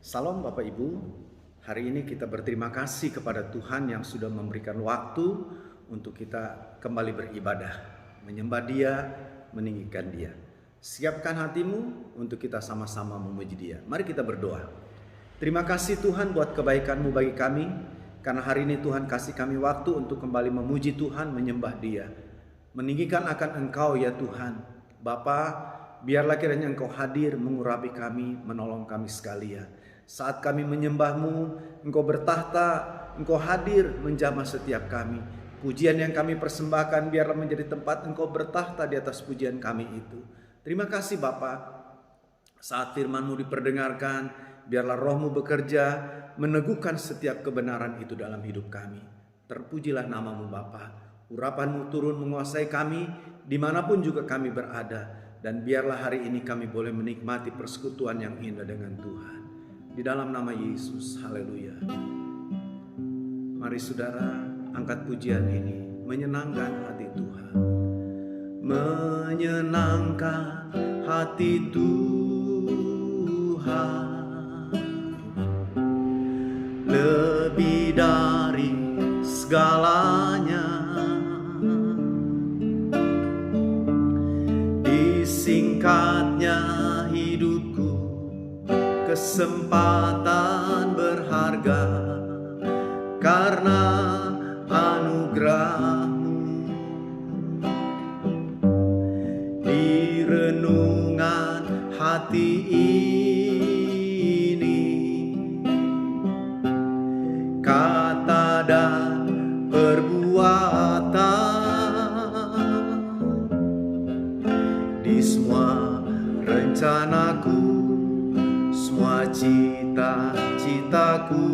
Salam Bapak Ibu, hari ini kita berterima kasih kepada Tuhan yang sudah memberikan waktu untuk kita kembali beribadah, menyembah Dia, meninggikan Dia. Siapkan hatimu untuk kita sama-sama memuji Dia. Mari kita berdoa. Terima kasih Tuhan buat kebaikan-Mu bagi kami, karena hari ini Tuhan kasih kami waktu untuk kembali memuji Tuhan, menyembah Dia, meninggikan akan Engkau ya Tuhan. Bapa, biarlah kiranya Engkau hadir mengurapi kami, menolong kami sekalian. Saat kami menyembah-Mu, Engkau bertahta, Engkau hadir menjamah setiap kami. Pujian yang kami persembahkan biarlah menjadi tempat Engkau bertahta di atas pujian kami itu. Terima kasih Bapa. Saat firman-Mu diperdengarkan, biarlah Roh-Mu bekerja, meneguhkan setiap kebenaran itu dalam hidup kami. Terpujilah nama-Mu Bapa. Urapan-Mu turun menguasai kami, dimanapun juga kami berada. Dan biarlah hari ini kami boleh menikmati persekutuan yang indah dengan Tuhan. Di dalam nama Yesus, haleluya. Mari saudara, angkat pujian ini, menyenangkan hati Tuhan. Menyenangkan hati Tuhan, lebih dari segalanya. Disingkatnya hidupku, kesempatan berharga karena anugerah-Mu. Di renungan hati ini, kata dan perbuatan, di semua rencanaku, semua cita-citaku,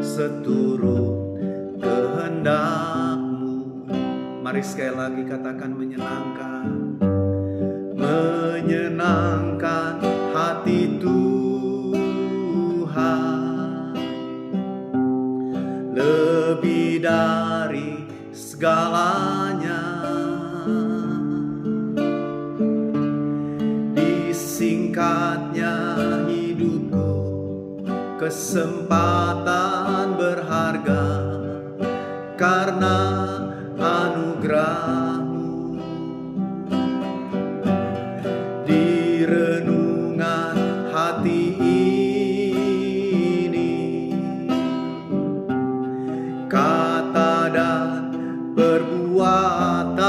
seturut kehendak-Mu. Mari sekali lagi katakan menyenangkan. Menyenangkan hati Tuhan, lebih dari segalanya. Disingkatnya hidupku, kesempatan berharga karena anugerah-Mu. Di renungan hati ini, kata dan perbuatan,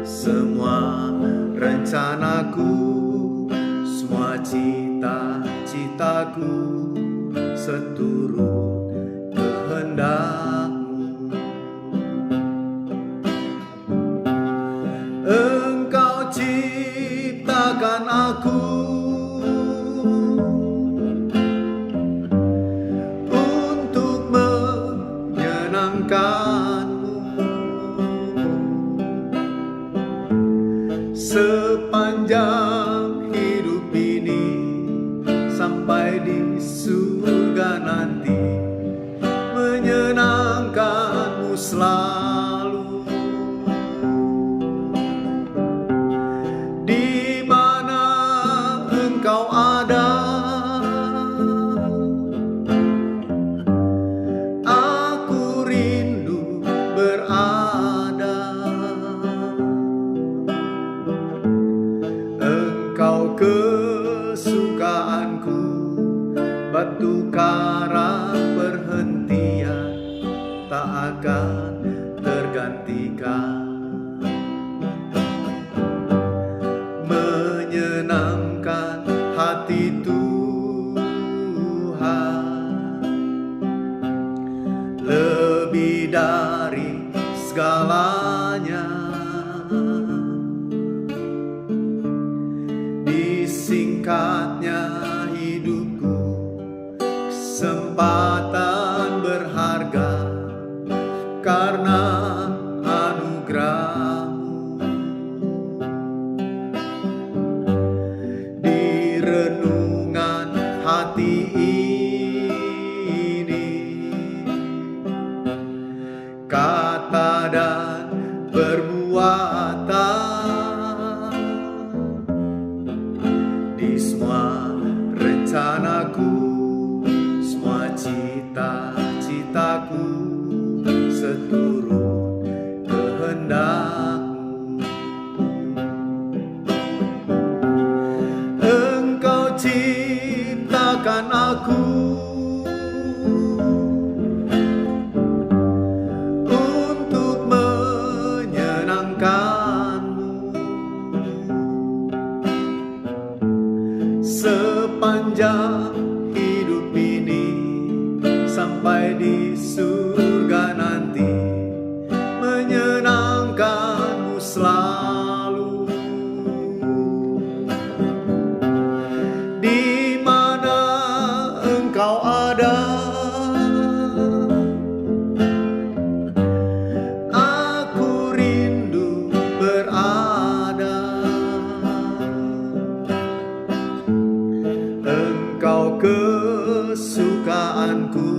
semua rencanaku, semua cita-citaku, seturut kehendak-Mu. Engkau ciptakan aku untuk menyenangkan-Mu. Sepanjang hidup ini, sampai di surga nanti, menyenangkan-Mu selalu. Di mana Engkau ada, aku rindu berada. Engkau kesukaanku, batu karang perhentian, tak akan tergantikan. Menyenangkan hati Tuhan, lebih dari segalanya. Disingkatnya hidupku, kesempatan berharga karena anugerah-Mu. Di renungan hati ini, kata dan perbuatan, surga nanti, menyenangkanmu selalu. Di mana engkau ada, aku rindu berada. Engkau kesukaanku,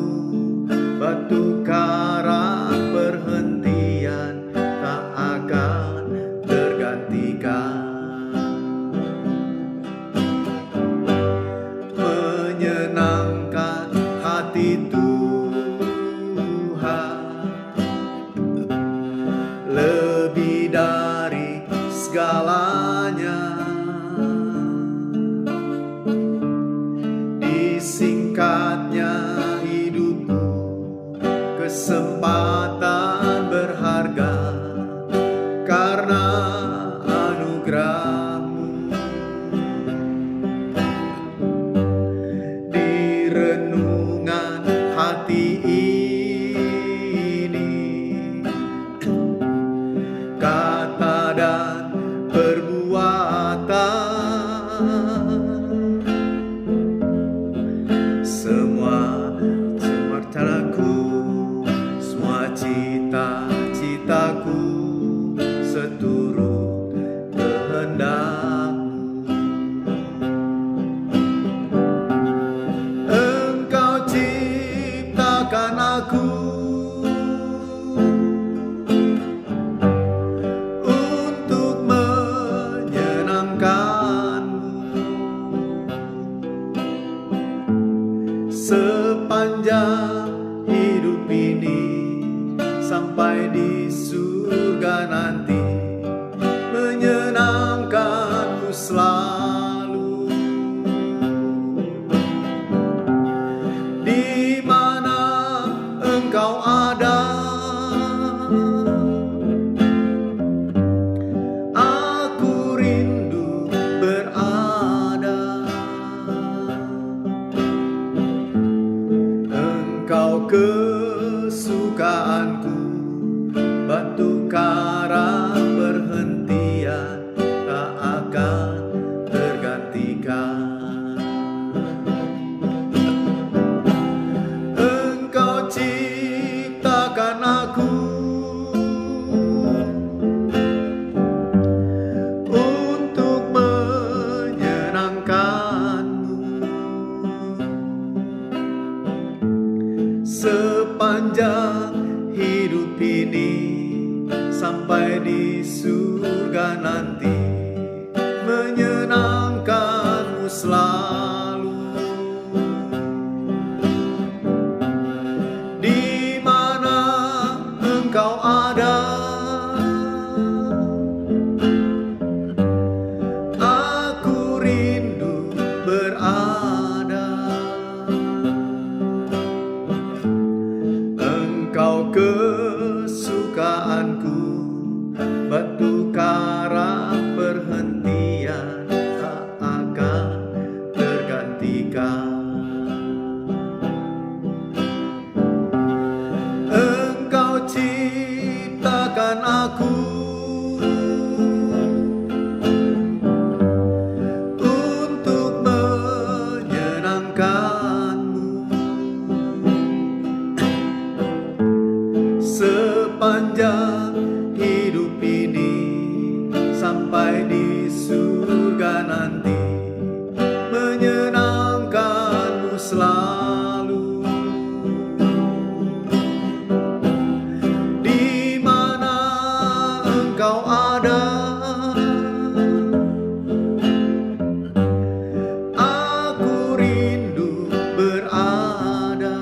batu karang perhentian tak akan tergantikan. Menyenangkan hati Tuhan lebih dari segalanya. Disingkatnya hidupku, kesempatan berharga karena anugerah-Mu. Di renungan hati ini, kata dan perbuatan, semua caraku, semua cita-citaku seturut kehendak-Mu. Engkau ciptakan aku untuk menyenangkan-Mu. Sepanjang hidup ini sampai di surga nanti, menyenangkan-Mu selalu. Di mana engkau ada, aku rindu berada. Engkau kesukaanku, batu karang perhentian tak akan tergantikan. Engkau ciptakan aku untuk menyenangkan-Mu. Sepanjang hidup ini sampai di surga nanti, menyenangkan-Mu selalu. Di mana engkau ada, aku rindu berada. Engkau kesukaanku, batu karang perhentian tak akan tergantikan. Engkau ciptakan aku untuk menyenangkan-Mu. Sepanjang hidup ini sampai di surga nanti, menyenangkan-Mu selalu. Di mana engkau ada, aku rindu berada.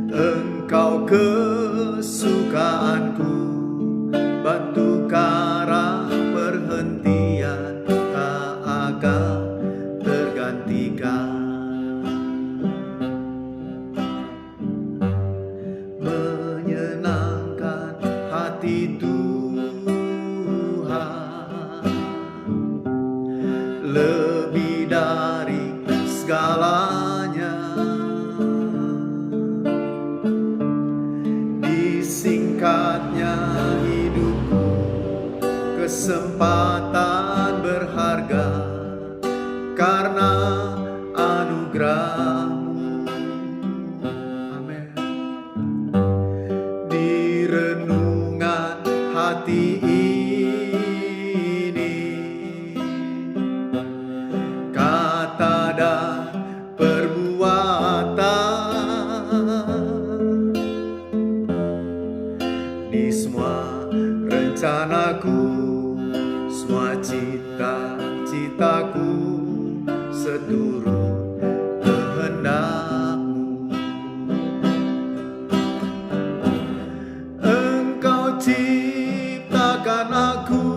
Engkau kesempatan berharga karena anugerah-Mu. Amin. Di renungan hati ini, kata dan perbuatan, di semua rencanaku, semua cita-citaku, seturut kehendak-Mu. Engkau ciptakan aku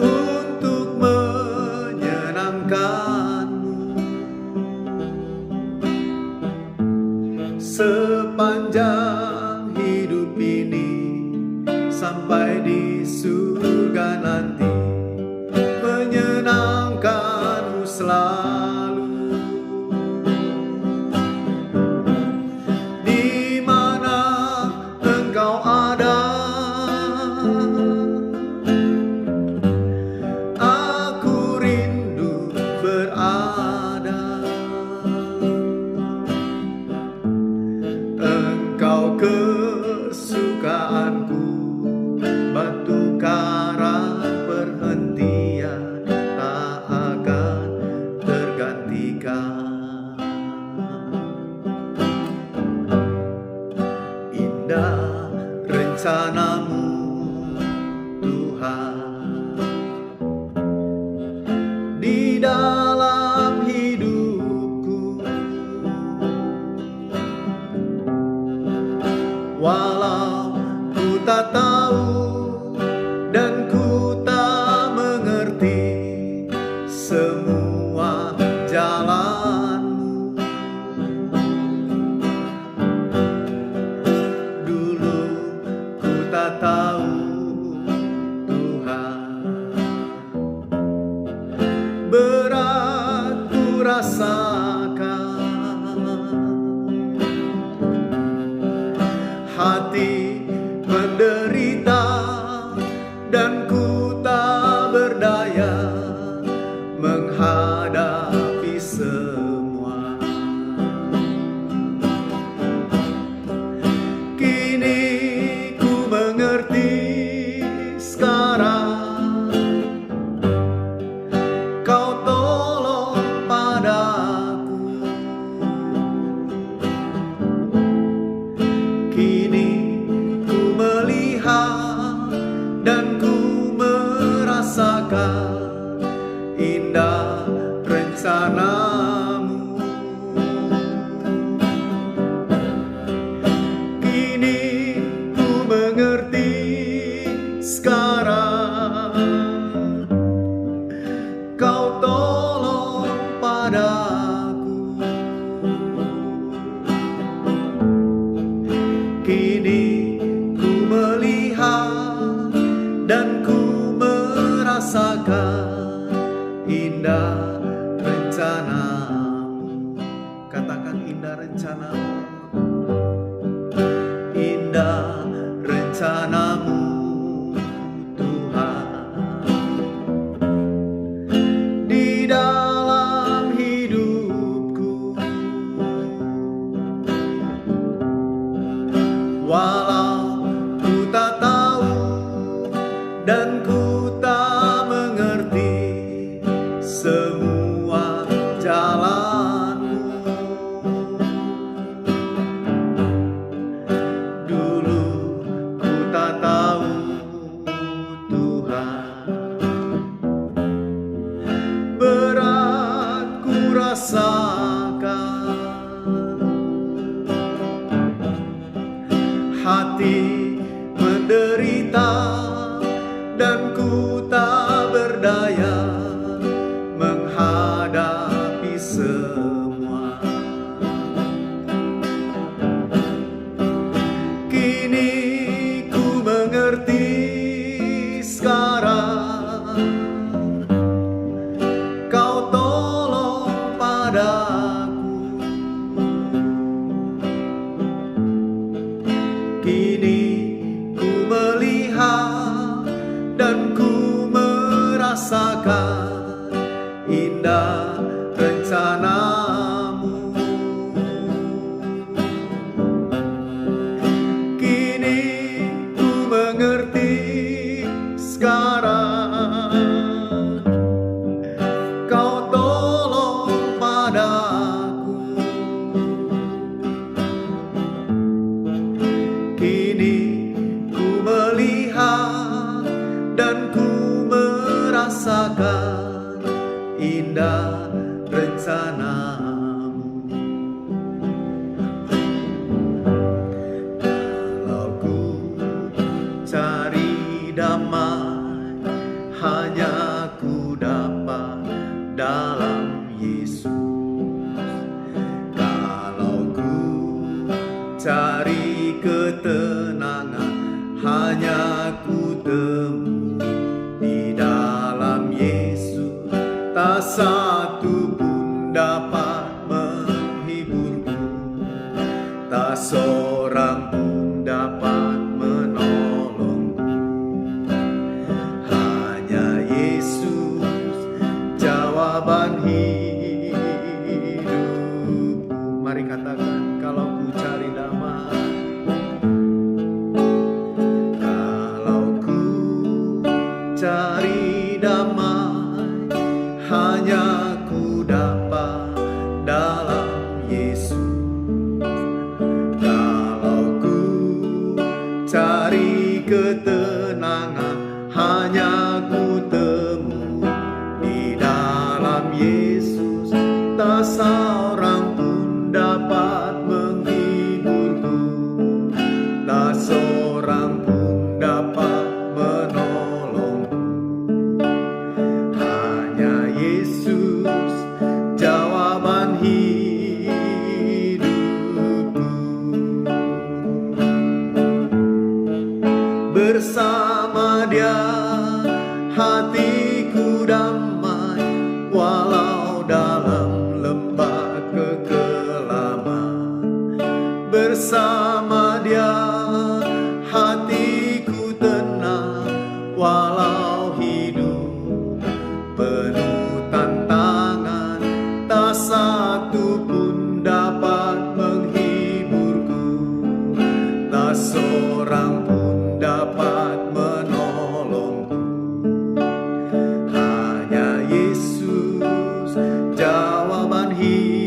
untuk menyenangkan-Mu. Sepanjang hidup ini sampai di surga nanti, menyenangkan-Mu selalu. Di mana Engkau ada, aku rindu berada. Engkau kesukaanku, batu karang perhentian, tak akan tergantikan. Indah rencana-Mu, Tuhan, di dalam hidupku. Walau ku tak tahu dan ku tak mengerti semua jalan-Mu. Dulu ku tak tahu, Tuhan, berat ku rasakan. Hati menderita dan ku tak berdaya menghadapi semua. Kini ku mengerti sekarang, Kau tolong padaku. Kini ku melihat dan ku merasakan indah rencana-Mu. Kini ku mengerti sekarang, Kau tolong padaku. Kini ku melihat dan ku merasakan indah rencana-Mu. Katakan indah rencana-Mu. Indah rencana-Mu, Tuhan, di dalam hidupku. Walau ku tak tahu dan ku tak mengerti semua jalan-Mu. Dulu ku tak tahu, Tuhan, berat ku rasakan. Hati menderita dan ku tak berdaya menghadapi semua. Kini ku mengerti sekarang, Kau tolong padaku. Kini ku indah rencanamu. Kini ku mengerti sekarang, Kau tolong padaku. Kini ku melihat dan ku merasakan indah rencanamu. Kalau ku cari damai, hanya ku dapat dalam Yesus. Kalau ku cari ketenangan, hanya ku temui di dalam Yesus. Tak satu pun dapat menghiburku, tak seorang pun dapat menolongku. Hanya Yesus jawaban hidupku. Mari katakan, kalau ku cari damai, kalau ku cari damai, hanya ku dapat dalam Yesus. Kalau ku cari ketenangan, hanya ku temui di dalam Yesus. Tak seorang pun dapat menghiburku, tak seorang pun dapat menolongku. Hanya Yesus jawaban hidupku. Bersama Dia hatiku damai, walau dalam lembah kekelaman. Bersama Dia hatiku tenang, walau hidup penuh tantangan. Tak satu pun dapat menghiburku, tak seorang pun dapat menolongku. Hanya Yesus jawaban hidupku.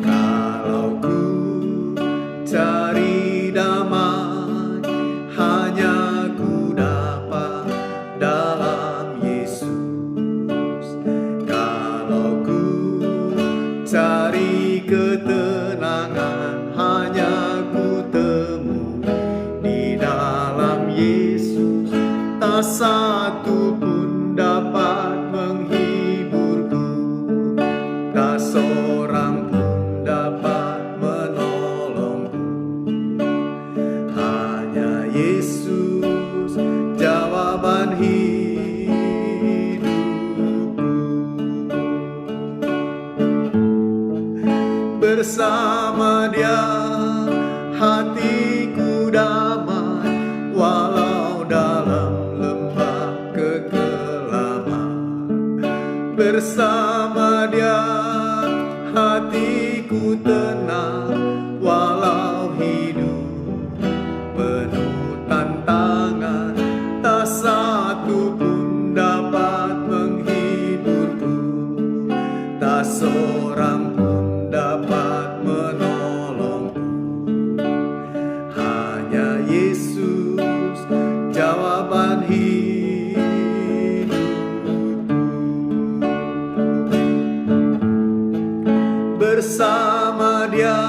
Kalau ku cari damai, hanya ku dapat dalam Yesus. Kalau ku cari ketenangan, hanya ku temui di dalam Yesus. Tak satu pun dapat menghiburku, tak seorang pun dapat menolongku. Hanya Yesus jawaban hidupku. Bersama Dia hatiku damai, walau dalam lembah kekelaman. Bersama Dia hatiku tenang, walau hidup penuh tantangan. Tak satu pun dapat menghiburku, tak seorang pun dapat menolongku. Hanya Yesus jawaban hidupku. Bersama Dia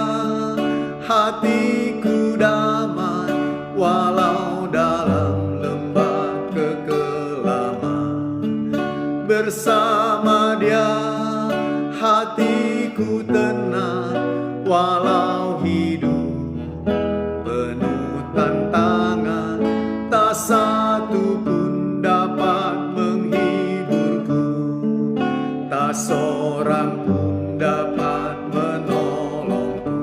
hatiku damai, walau dalam lembah kekelaman. Bersama Dia hatiku tenang, walau hidup penuh tantangan. Tak satu pun dapat menghiburku, tak seorang pun dapat menolongku.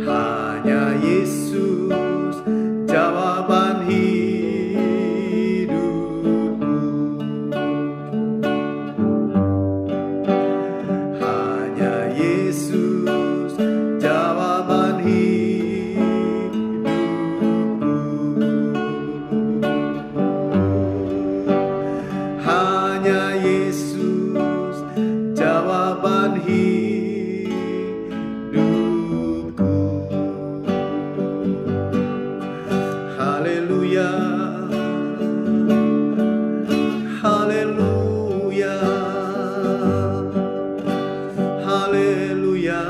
Hanya Yesus jawab haleluya, haleluya, haleluya,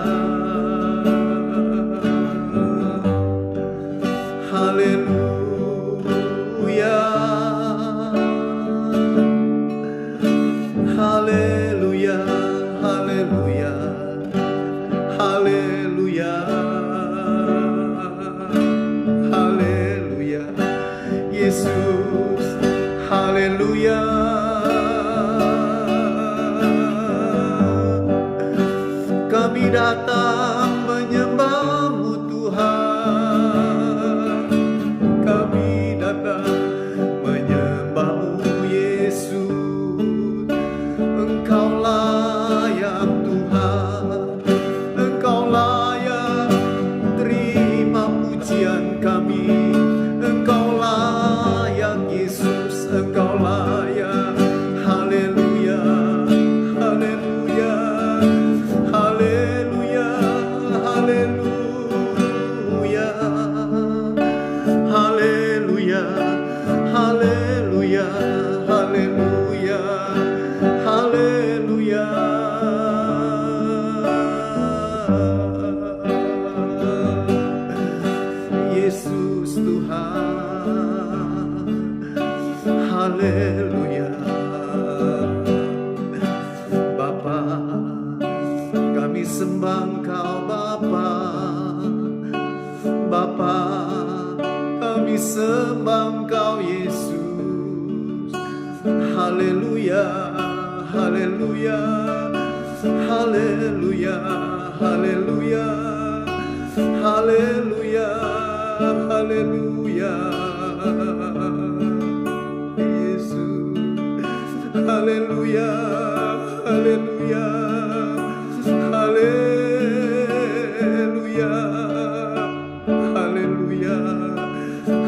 haleluya, haleluya, haleluya, haleluya, haleluya, Yesus, haleluya. Kami datang menyembah-Mu Tuhan, kami datang menyembah-Mu Yesus. Engkau layak Tuhan, Engkau layak terima pujian kami. Engkau layak Yesus, Engkau layak. Haleluya, haleluya, haleluya, haleluya, haleluya, haleluya, haleluya, haleluya. Yesus Tuhan, haleluya. Bapa, kami sembah Engkau Bapa. Bapa, kami sembah Engkau Yesus. Haleluya, haleluya, haleluya, haleluya, haleluya, haleluya, Yesus. Haleluya, haleluya, haleluya, haleluya,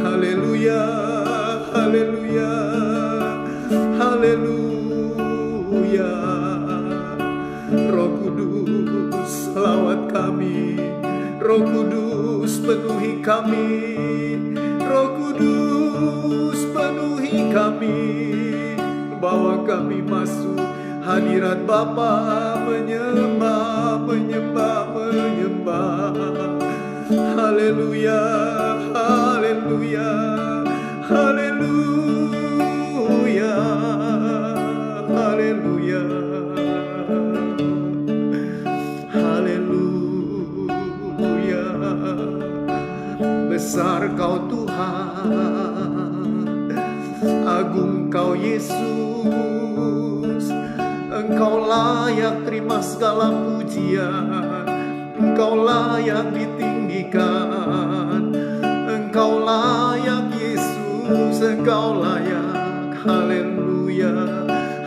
haleluya, haleluya, haleluya. Roh Kudus, selawat kami. Roh Kudus, penuhi kami. Roh Kudus, penuhi kami. Bawa kami masuk hadirat Bapa, menyembah, menyembah, menyembah. Haleluya, haleluya, haleluya, haleluya, haleluya. Besar Kau Tuhan, agung Kau Yesus. Engkau layak terima segala pujian, Engkau layak ditinggikan, Engkau layak Yesus, Engkau layak. Haleluya,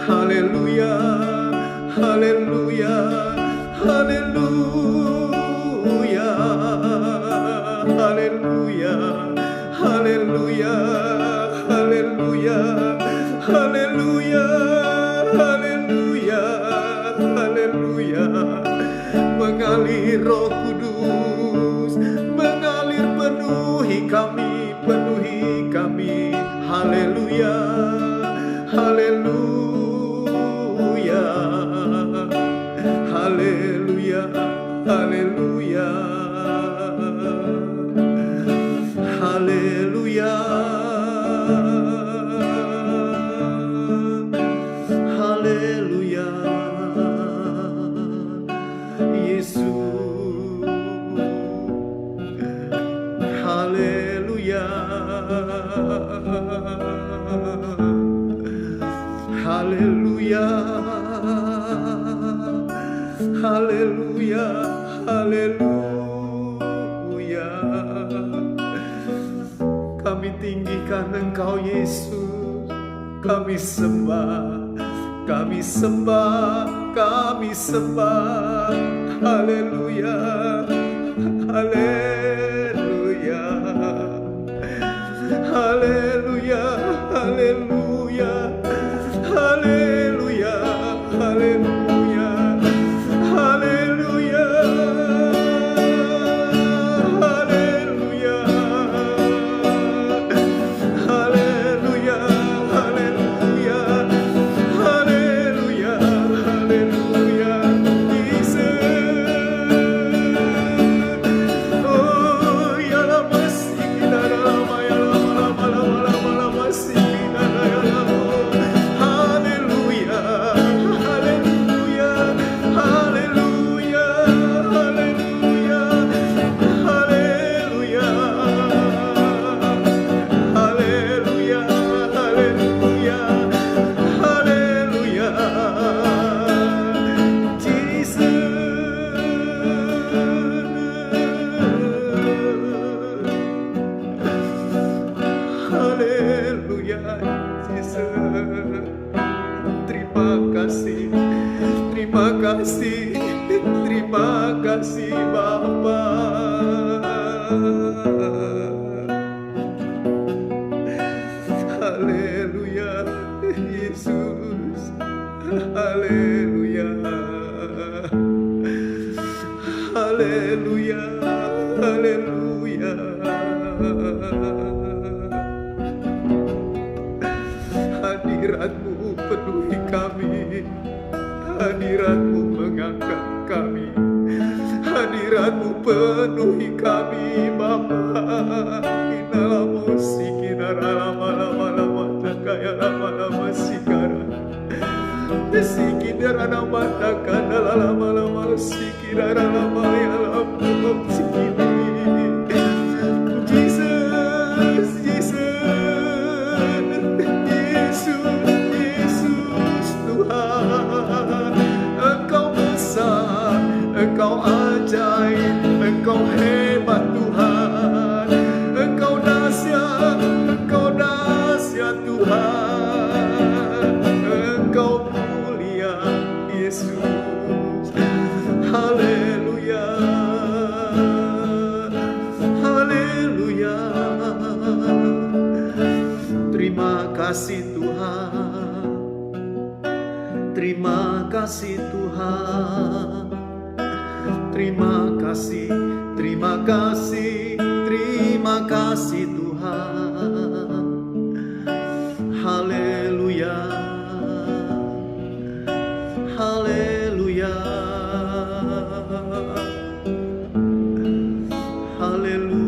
haleluya, haleluya, haleluya, haleluya, haleluya, haleluya, haleluya, haleluya, haleluya. Mengalir Roh Kudus, mengalir, penuhi kami, penuhi kami. Haleluya, haleluya, haleluya, haleluya, haleluya, haleluya, Yesus. Haleluya, haleluya, haleluya, haleluya. Kami tinggikan Engkau Yesus, kami sembah, kami sembah, kami sembah. Haleluya, haleluya, haleluya, haleluya, haleluya, haleluya, haleluya, haleluya, Haleluya, Jesus. Terima kasih, terima kasih, terima kasih Bapa. Haleluya, Yesus. Haleluya, haleluya, haleluya. Hadirat-Mu penuhi kami, hadirat-Mu mengangkat kami, hadirat-Mu penuhi kami Bapa. Inalamo sikidara lama-lama cakaya lama-lama sikara sikidara nama takana lama-lama sikidara lama-lama sikidara. Jesus, Jesus, Yesus Tuhan, Engkau besar, Engkau ajaib, Engkau hebat Tuhan, Engkau dahsyat Tuhan, Engkau mulia Yesus. Haleluya, haleluya. Terima kasih Tuhan, terima kasih Tuhan, terima kasih, terima kasih, terima kasih Tuhan. Haleluya, haleluya, haleluya.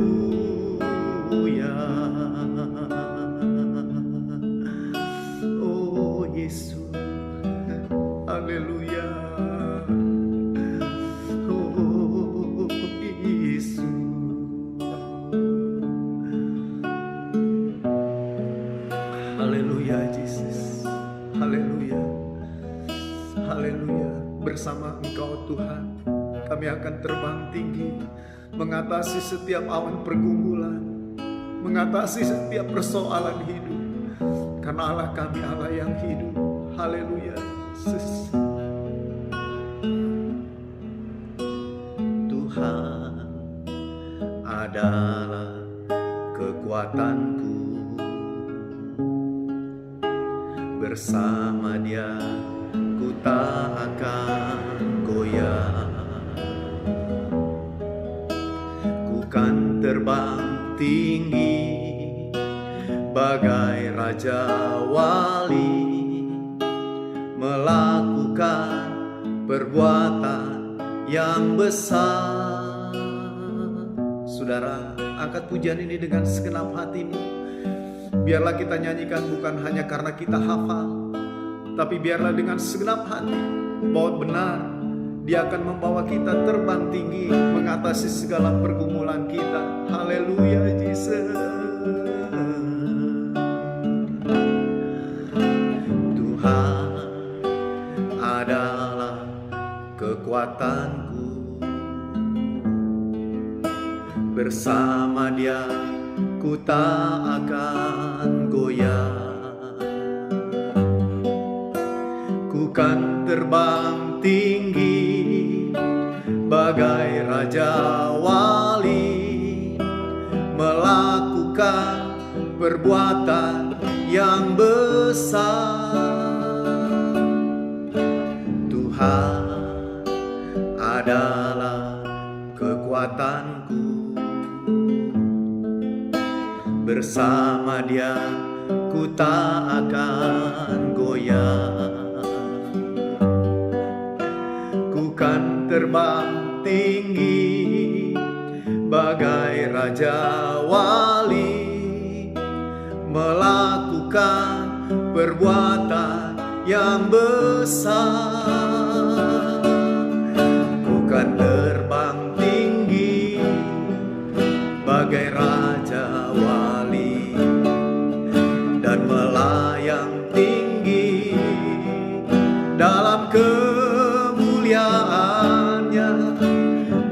Oh Yesus, haleluya. Oh Yesus. Haleluya Jesus, haleluya, haleluya. Bersama Engkau Tuhan, kami akan terbang tinggi, mengatasi setiap awan pergumulan, mengatasi setiap persoalan hidup, karena Allah kami Allah yang hidup. Haleluya Yesus. Tuhan adalah kekuatanku, bersama Dia ku tak akan goyah. Ku kan terbang tinggi bagai Raja Wali, melakukan perbuatan yang besar. Saudara, angkat pujian ini dengan segenap hatimu. Biarlah kita nyanyikan bukan hanya karena kita hafal, tapi biarlah dengan segenap hati, bahwa benar Dia akan membawa kita terbang tinggi, mengatasi segala pergumulan kita. Haleluya Jesus. Tuhan adalah kekuatanku, bersama Dia ku tak akan goyah. Ku kan terbang tinggi bagai Raja Wali, melakukan perbuatan yang besar. Tuhan adalah kekuatanku, bersama Dia ku tak akan goyah. Ku kan terbang tinggi bagai Raja Wali, melakukan perbuatan yang besar. Ku kan terbang tinggi bagai Raja Wali, dan melayang tinggi dalam kemuliaannya.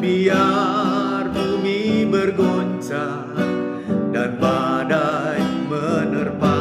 Biar bumi bergoncang dan badai menerpa,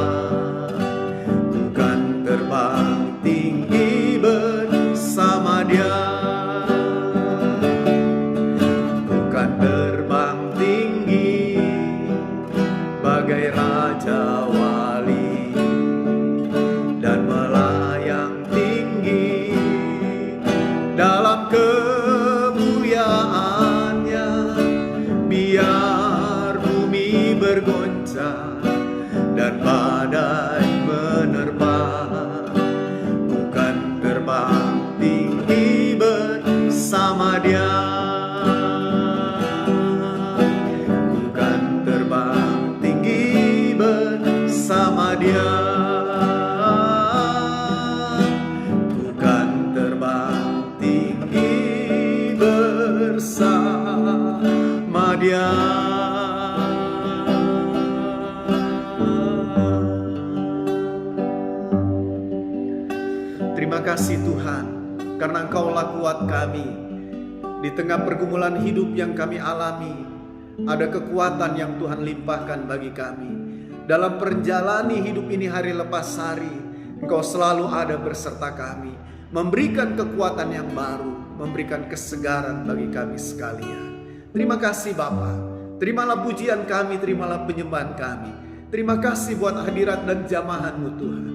bersama Dia. Ku kan terbang tinggi bersama Dia. Terima kasih Tuhan, karena Engkaulah kuat kami. Di tengah pergumulan hidup yang kami alami, ada kekuatan yang Tuhan limpahkan bagi kami. Dalam perjalani hidup ini hari lepas hari, Engkau selalu ada berserta kami, memberikan kekuatan yang baru, memberikan kesegaran bagi kami sekalian. Terima kasih Bapa. Terimalah pujian kami, terimalah penyembahan kami. Terima kasih buat hadirat dan jamahan-Mu Tuhan.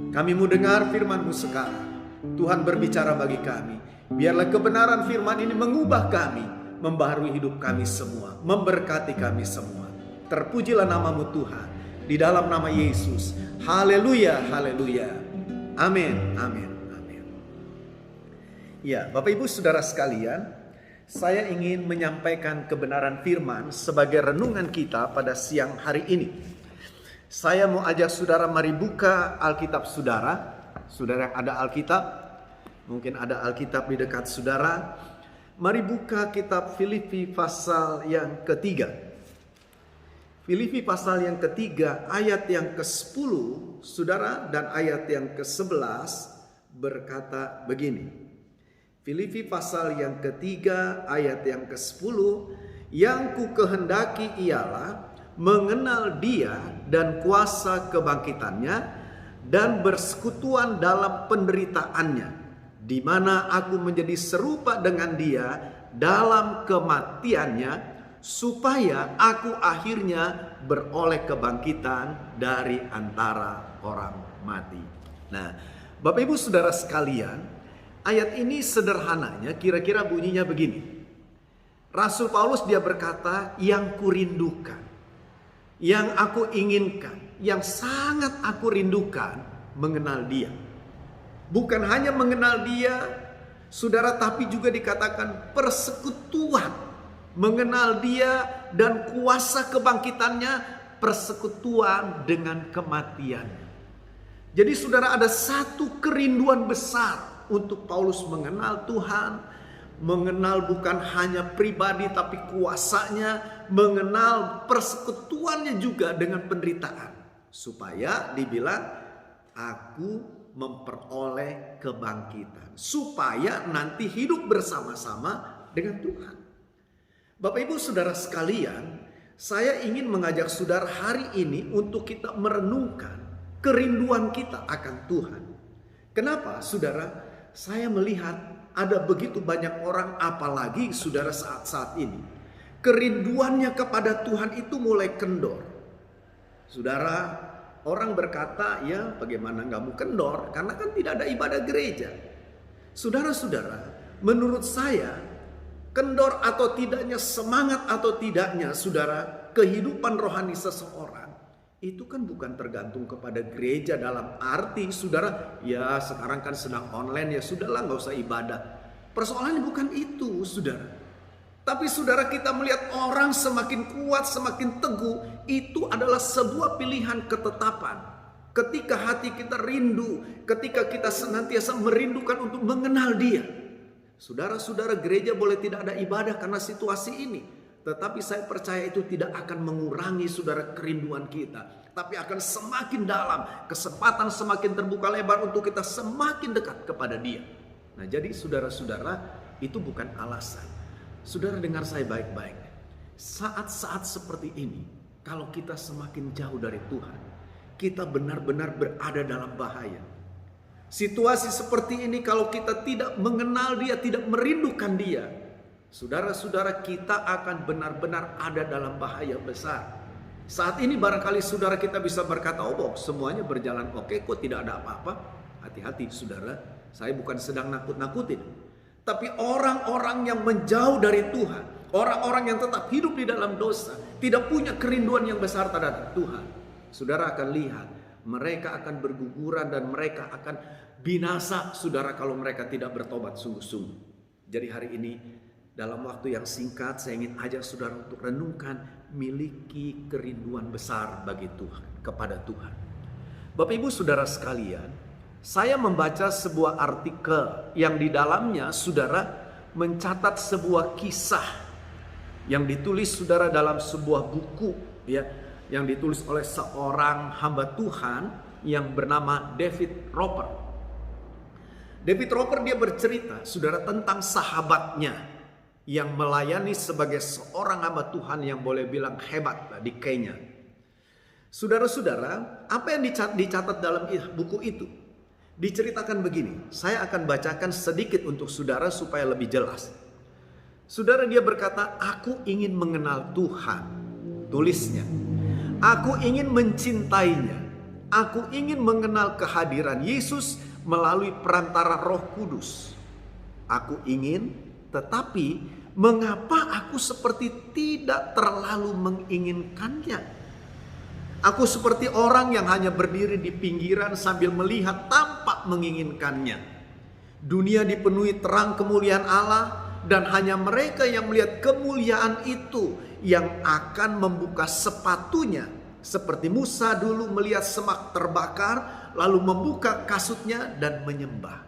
Kami mau dengar firman-Mu sekarang. Tuhan berbicara bagi kami. Biarlah kebenaran firman ini mengubah kami, membaharui hidup kami semua, memberkati kami semua. Terpujilah nama-Mu Tuhan, di dalam nama Yesus. Haleluya, haleluya. Amin, amin, amin. Ya, Bapak Ibu Saudara sekalian, saya ingin menyampaikan kebenaran firman sebagai renungan kita pada siang hari ini. Saya mau ajak saudara mari buka Alkitab saudara. Saudara yang ada Alkitab, mungkin ada Alkitab di dekat saudara. Mari buka kitab Filipi pasal yang ketiga. Filipi pasal yang ketiga ayat yang ke-10 saudara, dan ayat yang ke-11 berkata begini. Filipi pasal yang ketiga ayat yang ke-10, yang ku kehendaki ialah mengenal Dia dan kuasa kebangkitannya dan bersekutuan dalam penderitaannya, di mana aku menjadi serupa dengan Dia dalam kematiannya, supaya aku akhirnya beroleh kebangkitan dari antara orang mati. Nah, Bapak Ibu Saudara sekalian, ayat ini sederhananya kira-kira bunyinya begini. Rasul Paulus dia berkata, yang kurindukan, yang aku inginkan, yang sangat aku rindukan, mengenal Dia. Bukan hanya mengenal Dia, saudara, tapi juga dikatakan persekutuan. Mengenal Dia dan kuasa kebangkitannya, persekutuan dengan kematiannya. Jadi saudara, ada satu kerinduan besar untuk Paulus mengenal Tuhan, mengenal bukan hanya pribadi tapi kuasanya, mengenal persekutuannya juga dengan penderitaan. Supaya dibilang, aku memperoleh kebangkitan. Supaya nanti hidup bersama-sama dengan Tuhan. Bapak Ibu Saudara sekalian, saya ingin mengajak saudara hari ini untuk kita merenungkan kerinduan kita akan Tuhan. Kenapa saudara? Saya melihat ada begitu banyak orang, apalagi saudara saat-saat ini, kerinduannya kepada Tuhan itu mulai kendor. Saudara, orang berkata, ya bagaimana nggak mau kendor? Karena kan tidak ada ibadah gereja. Saudara-saudara, menurut saya, kendor atau tidaknya, semangat atau tidaknya, saudara, kehidupan rohani seseorang, itu kan bukan tergantung kepada gereja dalam arti, saudara, ya sekarang kan sedang online, ya sudahlah nggak usah ibadah. Persoalannya bukan itu, saudara. Tapi saudara, kita melihat orang semakin kuat, semakin teguh, itu adalah sebuah pilihan ketetapan. Ketika hati kita rindu, ketika kita senantiasa merindukan untuk mengenal Dia. Saudara-saudara, gereja boleh tidak ada ibadah karena situasi ini. Tetapi saya percaya itu tidak akan mengurangi saudara kerinduan kita. Tapi akan semakin dalam, kesempatan semakin terbuka lebar untuk kita semakin dekat kepada Dia. Nah, jadi saudara-saudara, itu bukan alasan. Saudara dengar saya baik-baik. Saat-saat seperti ini, kalau kita semakin jauh dari Tuhan, kita benar-benar berada dalam bahaya. Situasi seperti ini kalau kita tidak mengenal Dia, tidak merindukan Dia, saudara-saudara, kita akan benar-benar ada dalam bahaya besar. Saat ini barangkali saudara kita bisa berkata, oh semuanya berjalan oke kok, tidak ada apa-apa. Hati-hati saudara, saya bukan sedang nakut-nakutin. Tapi orang-orang yang menjauh dari Tuhan, orang-orang yang tetap hidup di dalam dosa, tidak punya kerinduan yang besar terhadap Tuhan, saudara akan lihat mereka akan berguguran dan mereka akan binasa, saudara, kalau mereka tidak bertobat sungguh-sungguh. Jadi hari ini dalam waktu yang singkat saya ingin ajak saudara untuk renungkan, miliki kerinduan besar bagi Tuhan, kepada Tuhan. Bapak Ibu Saudara sekalian, saya membaca sebuah artikel yang di dalamnya saudara mencatat sebuah kisah yang ditulis saudara dalam sebuah buku ya, yang ditulis oleh seorang hamba Tuhan yang bernama David Roper. David Roper dia bercerita saudara tentang sahabatnya yang melayani sebagai seorang hamba Tuhan yang boleh bilang hebat di Kenya. Saudara-saudara, apa yang dicatat dalam buku itu? Diceritakan begini, saya akan bacakan sedikit untuk saudara supaya lebih jelas. Saudara, dia berkata, aku ingin mengenal Tuhan, tulisnya. Aku ingin mencintainya. Aku ingin mengenal kehadiran Yesus melalui perantara Roh Kudus. Aku ingin, tetapi mengapa aku seperti tidak terlalu menginginkannya? Aku seperti orang yang hanya berdiri di pinggiran sambil melihat tanpa menginginkannya. Dunia dipenuhi terang kemuliaan Allah, dan hanya mereka yang melihat kemuliaan itu yang akan membuka sepatunya. Seperti Musa dulu melihat semak terbakar, lalu membuka kasutnya dan menyembah.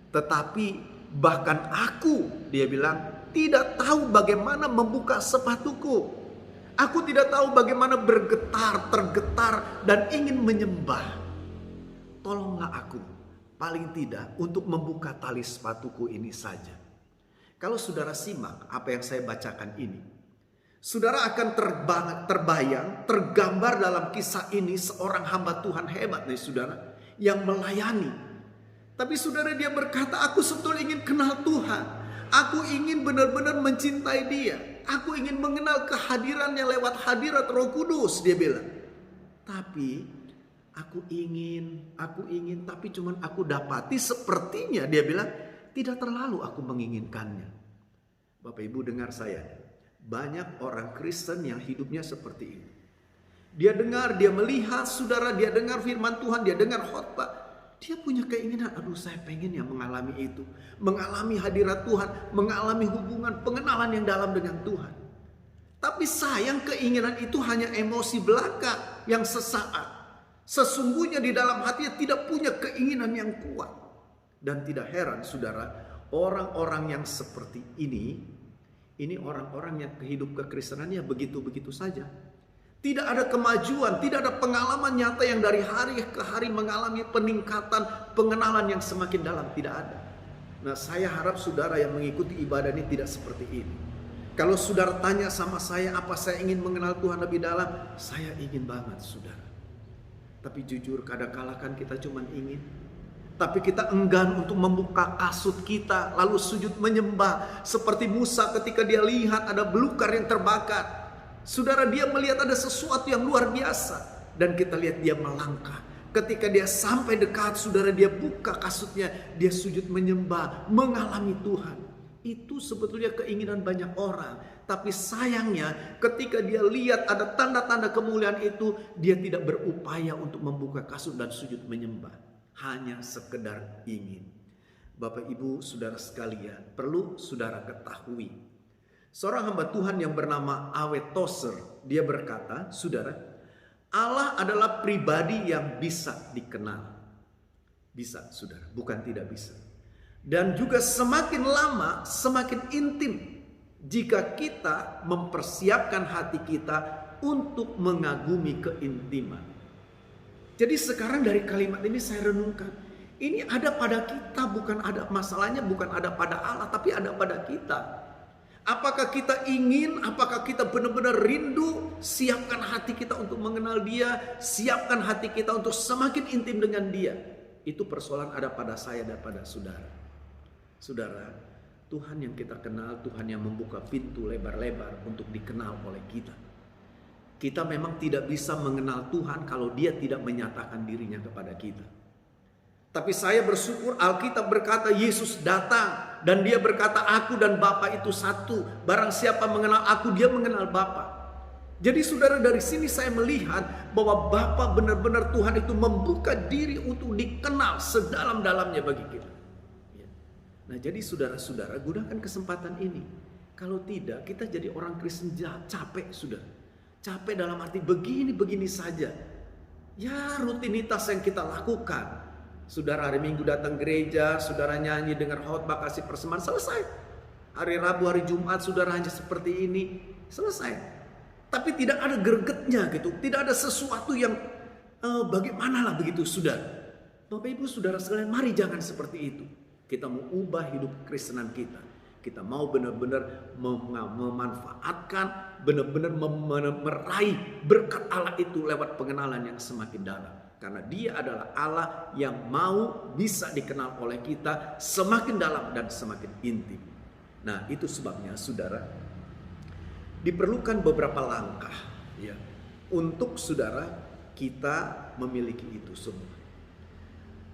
Tetapi bahkan aku, dia bilang, tidak tahu bagaimana membuka sepatuku. Aku tidak tahu bagaimana bergetar, tergetar, dan ingin menyembah. Tolonglah aku, paling tidak untuk membuka tali sepatuku ini saja. Kalau saudara simak apa yang saya bacakan ini, saudara akan terbayang, tergambar dalam kisah ini seorang hamba Tuhan hebat nih saudara, yang melayani. Tapi saudara, dia berkata, aku sebetulnya ingin kenal Tuhan. Aku ingin benar-benar mencintai dia. Aku ingin mengenal kehadirannya lewat hadirat Roh Kudus, dia bilang. Tapi aku ingin, tapi cuman aku dapati sepertinya, dia bilang, tidak terlalu aku menginginkannya. Bapak Ibu dengar saya, banyak orang Kristen yang hidupnya seperti ini. Dia dengar, dia melihat saudara, dia dengar firman Tuhan, dia dengar khotbah. Dia punya keinginan, aduh saya pengen ya mengalami itu. Mengalami hadirat Tuhan, mengalami hubungan, pengenalan yang dalam dengan Tuhan. Tapi sayang, keinginan itu hanya emosi belaka yang sesaat. Sesungguhnya di dalam hatinya tidak punya keinginan yang kuat. Dan tidak heran saudara, orang-orang yang seperti ini orang-orang yang hidup kekristenannya begitu-begitu saja. Tidak ada kemajuan, tidak ada pengalaman nyata yang dari hari ke hari mengalami peningkatan, pengenalan yang semakin dalam, tidak ada. Nah, saya harap saudara yang mengikuti ibadah ini tidak seperti ini. Kalau saudara tanya sama saya, apa saya ingin mengenal Tuhan lebih dalam? Saya ingin banget saudara. Tapi jujur kadang-kala kan kita cuma ingin. Tapi kita enggan untuk membuka kasut kita lalu sujud menyembah. Seperti Musa ketika dia lihat ada belukar yang terbakar. Saudara, dia melihat ada sesuatu yang luar biasa. Dan kita lihat dia melangkah. Ketika dia sampai dekat, saudara, dia buka kasutnya. Dia sujud menyembah, mengalami Tuhan. Itu sebetulnya keinginan banyak orang. Tapi sayangnya ketika dia lihat ada tanda-tanda kemuliaan itu, dia tidak berupaya untuk membuka kasut dan sujud menyembah. Hanya sekedar ingin. Bapak Ibu saudara sekalian, perlu saudara ketahui, seorang hamba Tuhan yang bernama Awet Tozer, dia berkata, saudara, Allah adalah pribadi yang bisa dikenal. Bisa saudara, bukan tidak bisa. Dan juga semakin lama semakin intim jika kita mempersiapkan hati kita untuk mengagumi keintiman. Jadi sekarang dari kalimat ini saya renungkan, ini ada pada kita, bukan ada masalahnya, bukan ada pada Allah, tapi ada pada kita. Apakah kita ingin, apakah kita benar-benar rindu, siapkan hati kita untuk mengenal Dia, siapkan hati kita untuk semakin intim dengan Dia. Itu persoalan ada pada saya dan pada saudara. Saudara, Tuhan yang kita kenal, Tuhan yang membuka pintu lebar-lebar untuk dikenal oleh kita. Kita memang tidak bisa mengenal Tuhan kalau Dia tidak menyatakan dirinya kepada kita. Tapi saya bersyukur Alkitab berkata Yesus datang dan Dia berkata aku dan Bapa itu satu. Barang siapa mengenal aku, dia mengenal Bapa. Jadi saudara, dari sini saya melihat bahwa Bapa benar-benar Tuhan itu membuka diri untuk dikenal sedalam-dalamnya bagi kita. Nah, jadi saudara-saudara, gunakan kesempatan ini. Kalau tidak, kita jadi orang Kristen capek, saudara. Capek dalam arti begini-begini saja. Ya, rutinitas yang kita lakukan. Saudara hari Minggu datang gereja, saudara nyanyi, dengar khotbah, kasih persembahan, selesai. Hari Rabu, hari Jumat, saudara hanya seperti ini, selesai. Tapi tidak ada gregetnya gitu, tidak ada sesuatu yang bagaimana lah begitu, saudara. Bapak Ibu saudara sekalian, mari jangan seperti itu. Kita mau ubah hidup kekristenan kita. Kita mau benar-benar memanfaatkan, benar-benar meraih berkat Allah itu lewat pengenalan yang semakin dalam. Karena Dia adalah Allah yang mau bisa dikenal oleh kita semakin dalam dan semakin intim. Nah, itu sebabnya saudara, diperlukan beberapa langkah ya untuk saudara kita memiliki itu semua.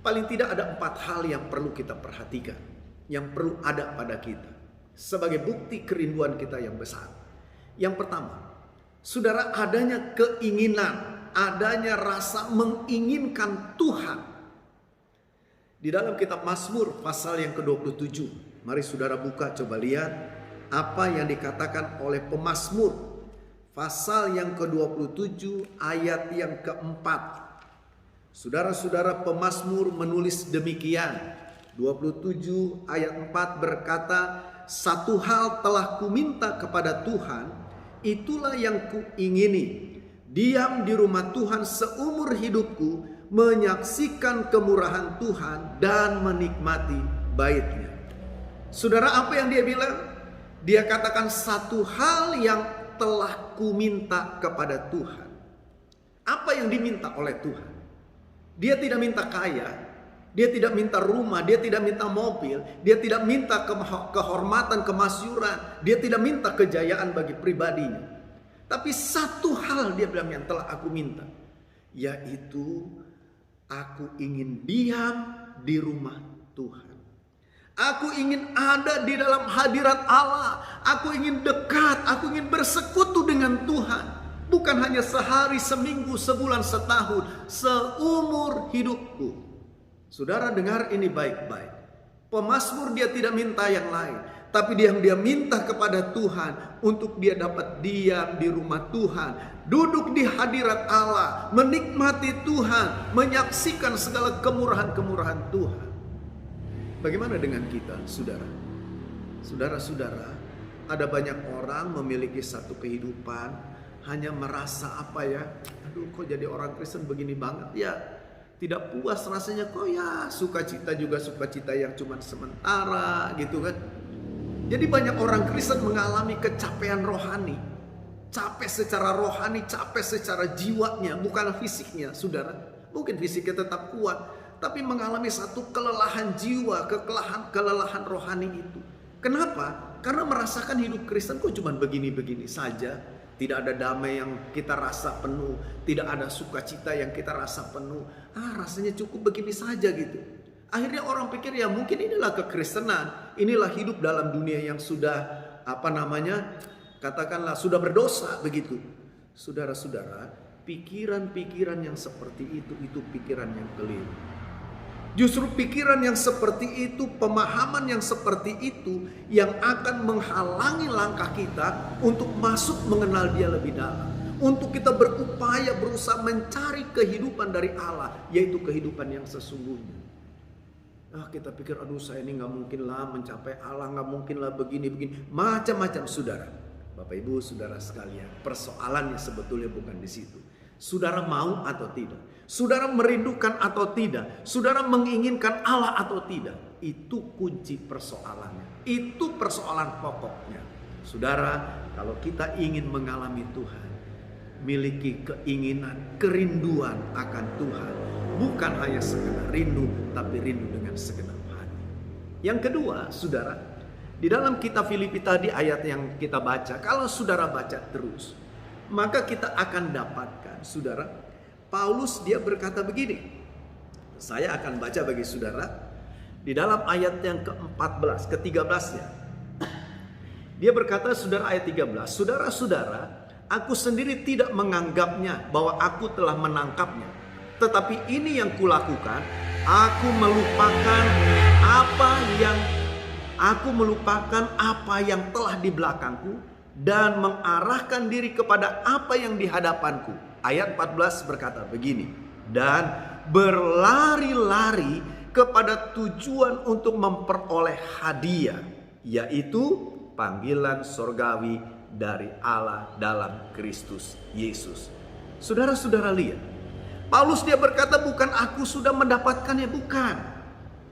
Paling tidak ada 4 hal yang perlu kita perhatikan, yang perlu ada pada kita sebagai bukti kerinduan kita yang besar. Yang pertama, saudara, adanya keinginan, adanya rasa menginginkan Tuhan. Di dalam kitab Mazmur pasal yang ke-27, mari saudara buka, coba lihat apa yang dikatakan oleh pemazmur. Pasal yang ke-27 ayat yang keempat. Saudara-saudara, pemazmur menulis demikian. 27 ayat 4 berkata, "Satu hal telah kuminta kepada Tuhan, itulah yang kuingini, diam di rumah Tuhan seumur hidupku, menyaksikan kemurahan Tuhan dan menikmati bait-Nya." Saudara, apa yang dia bilang? Dia katakan satu hal yang telah kuminta kepada Tuhan. Apa yang diminta oleh Tuhan? Dia tidak minta kaya, dia tidak minta rumah, dia tidak minta mobil, dia tidak minta kehormatan, kemasyuran, dia tidak minta kejayaan bagi pribadinya. Tapi satu hal dia bilang yang telah aku minta, yaitu aku ingin diam di rumah Tuhan. Aku ingin ada di dalam hadirat Allah. Aku ingin dekat, aku ingin bersekutu dengan Tuhan. Bukan hanya sehari, seminggu, sebulan, setahun, seumur hidupku. Saudara dengar ini baik-baik. Pemazmur dia tidak minta yang lain, tapi dia minta kepada Tuhan untuk dia dapat diam di rumah Tuhan, duduk di hadirat Allah, menikmati Tuhan, menyaksikan segala kemurahan-kemurahan Tuhan. Bagaimana dengan kita, saudara? Saudara-saudara, ada banyak orang memiliki satu kehidupan hanya merasa apa ya, aduh kok jadi orang Kristen begini banget ya, tidak puas rasanya, kok ya sukacita juga sukacita yang cuma sementara gitu kan. Jadi banyak orang Kristen mengalami kecapean rohani, capek secara rohani, capek secara jiwanya, bukan fisiknya, saudara. Mungkin fisiknya tetap kuat, tapi mengalami satu kelelahan jiwa, kelelahan rohani itu. Kenapa? Karena merasakan hidup Kristen kok cuma begini-begini saja. Tidak ada damai yang kita rasa penuh, tidak ada sukacita yang kita rasa penuh. Rasanya cukup begini saja gitu. Akhirnya orang pikir ya mungkin inilah kekristenan, inilah hidup dalam dunia yang sudah katakanlah sudah berdosa begitu. Saudara-saudara, pikiran-pikiran yang seperti itu pikiran yang keliru. Justru pikiran yang seperti itu, pemahaman yang seperti itu yang akan menghalangi langkah kita untuk masuk mengenal Dia lebih dalam. Untuk kita berupaya berusaha mencari kehidupan dari Allah, yaitu kehidupan yang sesungguhnya. Kita pikir aduh saya ini gak mungkin lah mencapai Allah, gak mungkin lah begini-begini. Macam-macam saudara. Bapak Ibu saudara sekalian, persoalannya sebetulnya bukan di situ. Saudara mau atau tidak? Saudara merindukan atau tidak? Saudara menginginkan Allah atau tidak? Itu kunci persoalannya. Itu persoalan pokoknya. Saudara, kalau kita ingin mengalami Tuhan, miliki keinginan, kerinduan akan Tuhan. Bukan hanya sekedar rindu, tapi rindu dengan segenap hati. Yang kedua, saudara, di dalam kitab Filipi tadi ayat yang kita baca, kalau saudara baca terus, maka kita akan dapatkan, saudara, Paulus dia berkata begini. Saya akan baca bagi saudara di dalam ayat yang ke-14, ke-13-nya. Dia berkata, saudara, ayat 13, "Saudara-saudara, aku sendiri tidak menganggapnya bahwa aku telah menangkapnya. Tetapi ini yang kulakukan, aku melupakan apa yang telah di belakangku dan mengarahkan diri kepada apa yang di hadapanku." Ayat 14 berkata begini, dan berlari-lari kepada tujuan untuk memperoleh hadiah, yaitu panggilan sorgawi dari Allah dalam Kristus Yesus. Saudara-saudara lihat, Paulus dia berkata, bukan aku sudah mendapatkannya, bukan.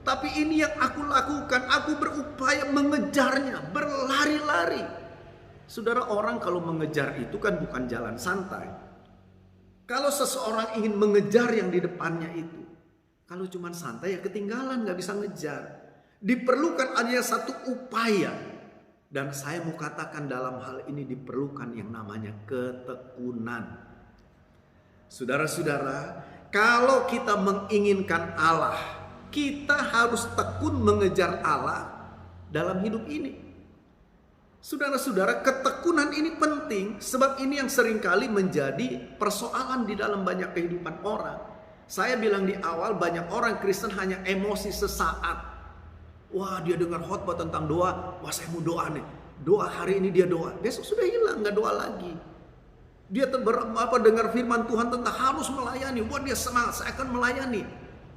Tapi ini yang aku lakukan, aku berupaya mengejarnya, berlari-lari. Saudara, orang kalau mengejar itu kan bukan jalan santai. Kalau seseorang ingin mengejar yang di depannya itu, kalau cuma santai ya ketinggalan, gak bisa ngejar. Diperlukan hanya satu upaya. Dan saya mau katakan dalam hal ini diperlukan yang namanya ketekunan. Saudara-saudara, kalau kita menginginkan Allah, kita harus tekun mengejar Allah dalam hidup ini. Saudara-saudara, ketekunan ini penting, sebab ini yang seringkali menjadi persoalan di dalam banyak kehidupan orang. Saya bilang di awal, banyak orang Kristen hanya emosi sesaat. Wah, dia dengar khotbah tentang doa, wah saya mau doa nih. Doa hari ini dia doa, besok sudah hilang, gak doa lagi. Dia dengar firman Tuhan tentang harus melayani, wah dia semangat, saya akan melayani.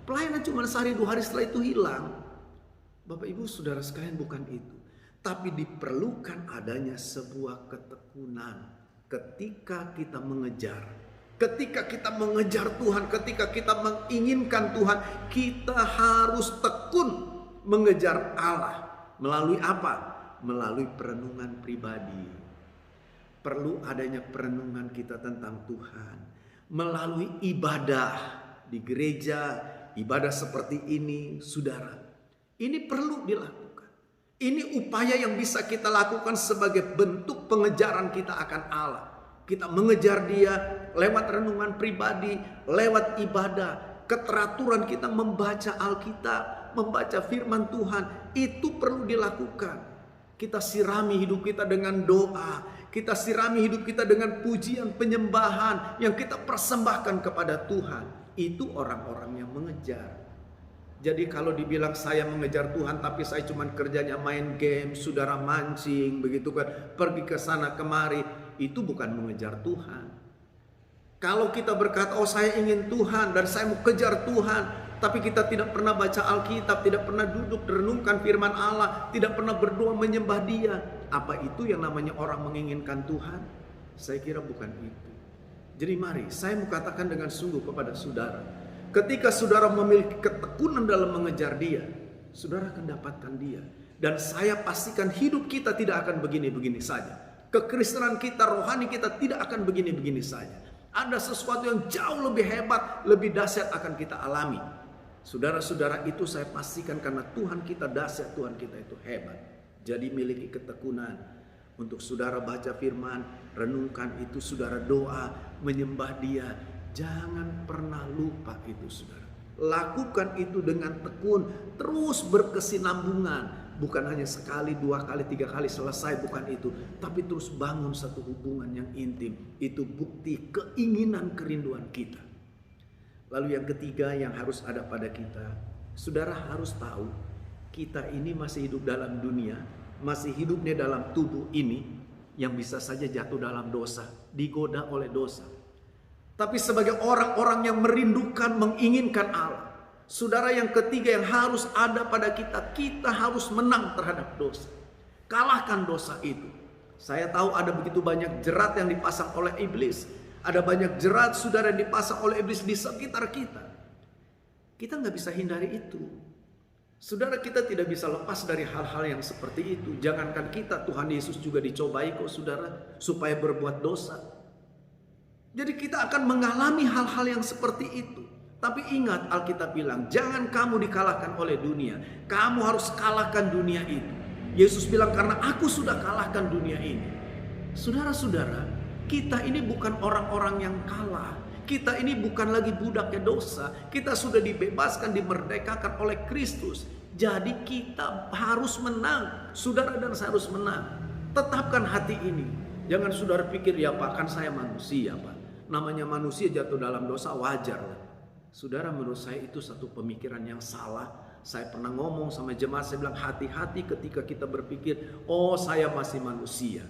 Pelayanan cuma sehari 2 hari setelah itu hilang. Bapak Ibu Saudara sekalian, bukan itu. Tapi diperlukan adanya sebuah ketekunan ketika kita mengejar. Ketika kita mengejar Tuhan, ketika kita menginginkan Tuhan, kita harus tekun mengejar Allah. Melalui apa? Melalui perenungan pribadi. Perlu adanya perenungan kita tentang Tuhan. Melalui ibadah di gereja, ibadah seperti ini, saudara. Ini perlu dilakukan. Ini upaya yang bisa kita lakukan sebagai bentuk pengejaran kita akan Allah. Kita mengejar Dia lewat renungan pribadi, lewat ibadah, keteraturan kita membaca Alkitab, membaca firman Tuhan, itu perlu dilakukan. Kita sirami hidup kita dengan doa, kita sirami hidup kita dengan pujian penyembahan yang kita persembahkan kepada Tuhan. Itu orang-orang yang mengejar. Jadi kalau dibilang saya mengejar Tuhan tapi saya cuma kerjanya main game, saudara mancing, begitu kan, pergi ke sana kemari, itu bukan mengejar Tuhan. Kalau kita berkata, oh saya ingin Tuhan dan saya mau kejar Tuhan, tapi kita tidak pernah baca Alkitab, tidak pernah duduk renungkan firman Allah, tidak pernah berdoa menyembah Dia, apa itu yang namanya orang menginginkan Tuhan? Saya kira bukan itu. Jadi mari saya mau katakan dengan sungguh kepada saudara, ketika saudara memiliki ketekunan dalam mengejar Dia, saudara akan dapatkan Dia. Dan saya pastikan hidup kita tidak akan begini-begini saja. Kekristenan kita, rohani kita tidak akan begini-begini saja. Ada sesuatu yang jauh lebih hebat, lebih dahsyat akan kita alami. Saudara-saudara, itu saya pastikan karena Tuhan kita dahsyat, Tuhan kita itu hebat. Jadi miliki ketekunan untuk saudara baca firman, renungkan itu, saudara doa, menyembah Dia. Jangan pernah lupa itu, saudara. Lakukan itu dengan tekun, terus berkesinambungan. Bukan hanya sekali, 2 kali, 3 kali selesai, bukan itu. Tapi terus bangun satu hubungan yang intim. Itu bukti keinginan, kerinduan kita. Lalu yang ketiga yang harus ada pada kita, saudara harus tahu, kita ini masih hidup dalam dunia, masih hidupnya dalam tubuh ini, yang bisa saja jatuh dalam dosa, digoda oleh dosa. Tapi sebagai orang-orang yang merindukan, menginginkan Allah, saudara, yang ketiga yang harus ada pada kita, kita harus menang terhadap dosa. Kalahkan dosa itu. Saya tahu ada begitu banyak jerat yang dipasang oleh iblis. Ada banyak jerat, saudara, yang dipasang oleh iblis di sekitar kita. Kita nggak bisa hindari itu. Saudara, kita tidak bisa lepas dari hal-hal yang seperti itu. Jangankan kita, Tuhan Yesus juga dicobai kok, saudara, supaya berbuat dosa. Jadi kita akan mengalami hal-hal yang seperti itu. Tapi ingat, Alkitab bilang, jangan kamu dikalahkan oleh dunia. Kamu harus kalahkan dunia itu. Yesus bilang, karena aku sudah kalahkan dunia ini. Saudara-saudara, kita ini bukan orang-orang yang kalah. Kita ini bukan lagi budaknya dosa. Kita sudah dibebaskan, dimerdekakan oleh Kristus. Jadi kita harus menang. Saudara dan saya harus menang. Tetapkan hati ini. Jangan saudara pikir, ya Pak, kan saya manusia Pak. Namanya manusia jatuh dalam dosa, wajar lah. Saudara, menurut saya itu satu pemikiran yang salah. Saya pernah ngomong sama jemaat, saya bilang hati-hati ketika kita berpikir, oh saya masih manusia.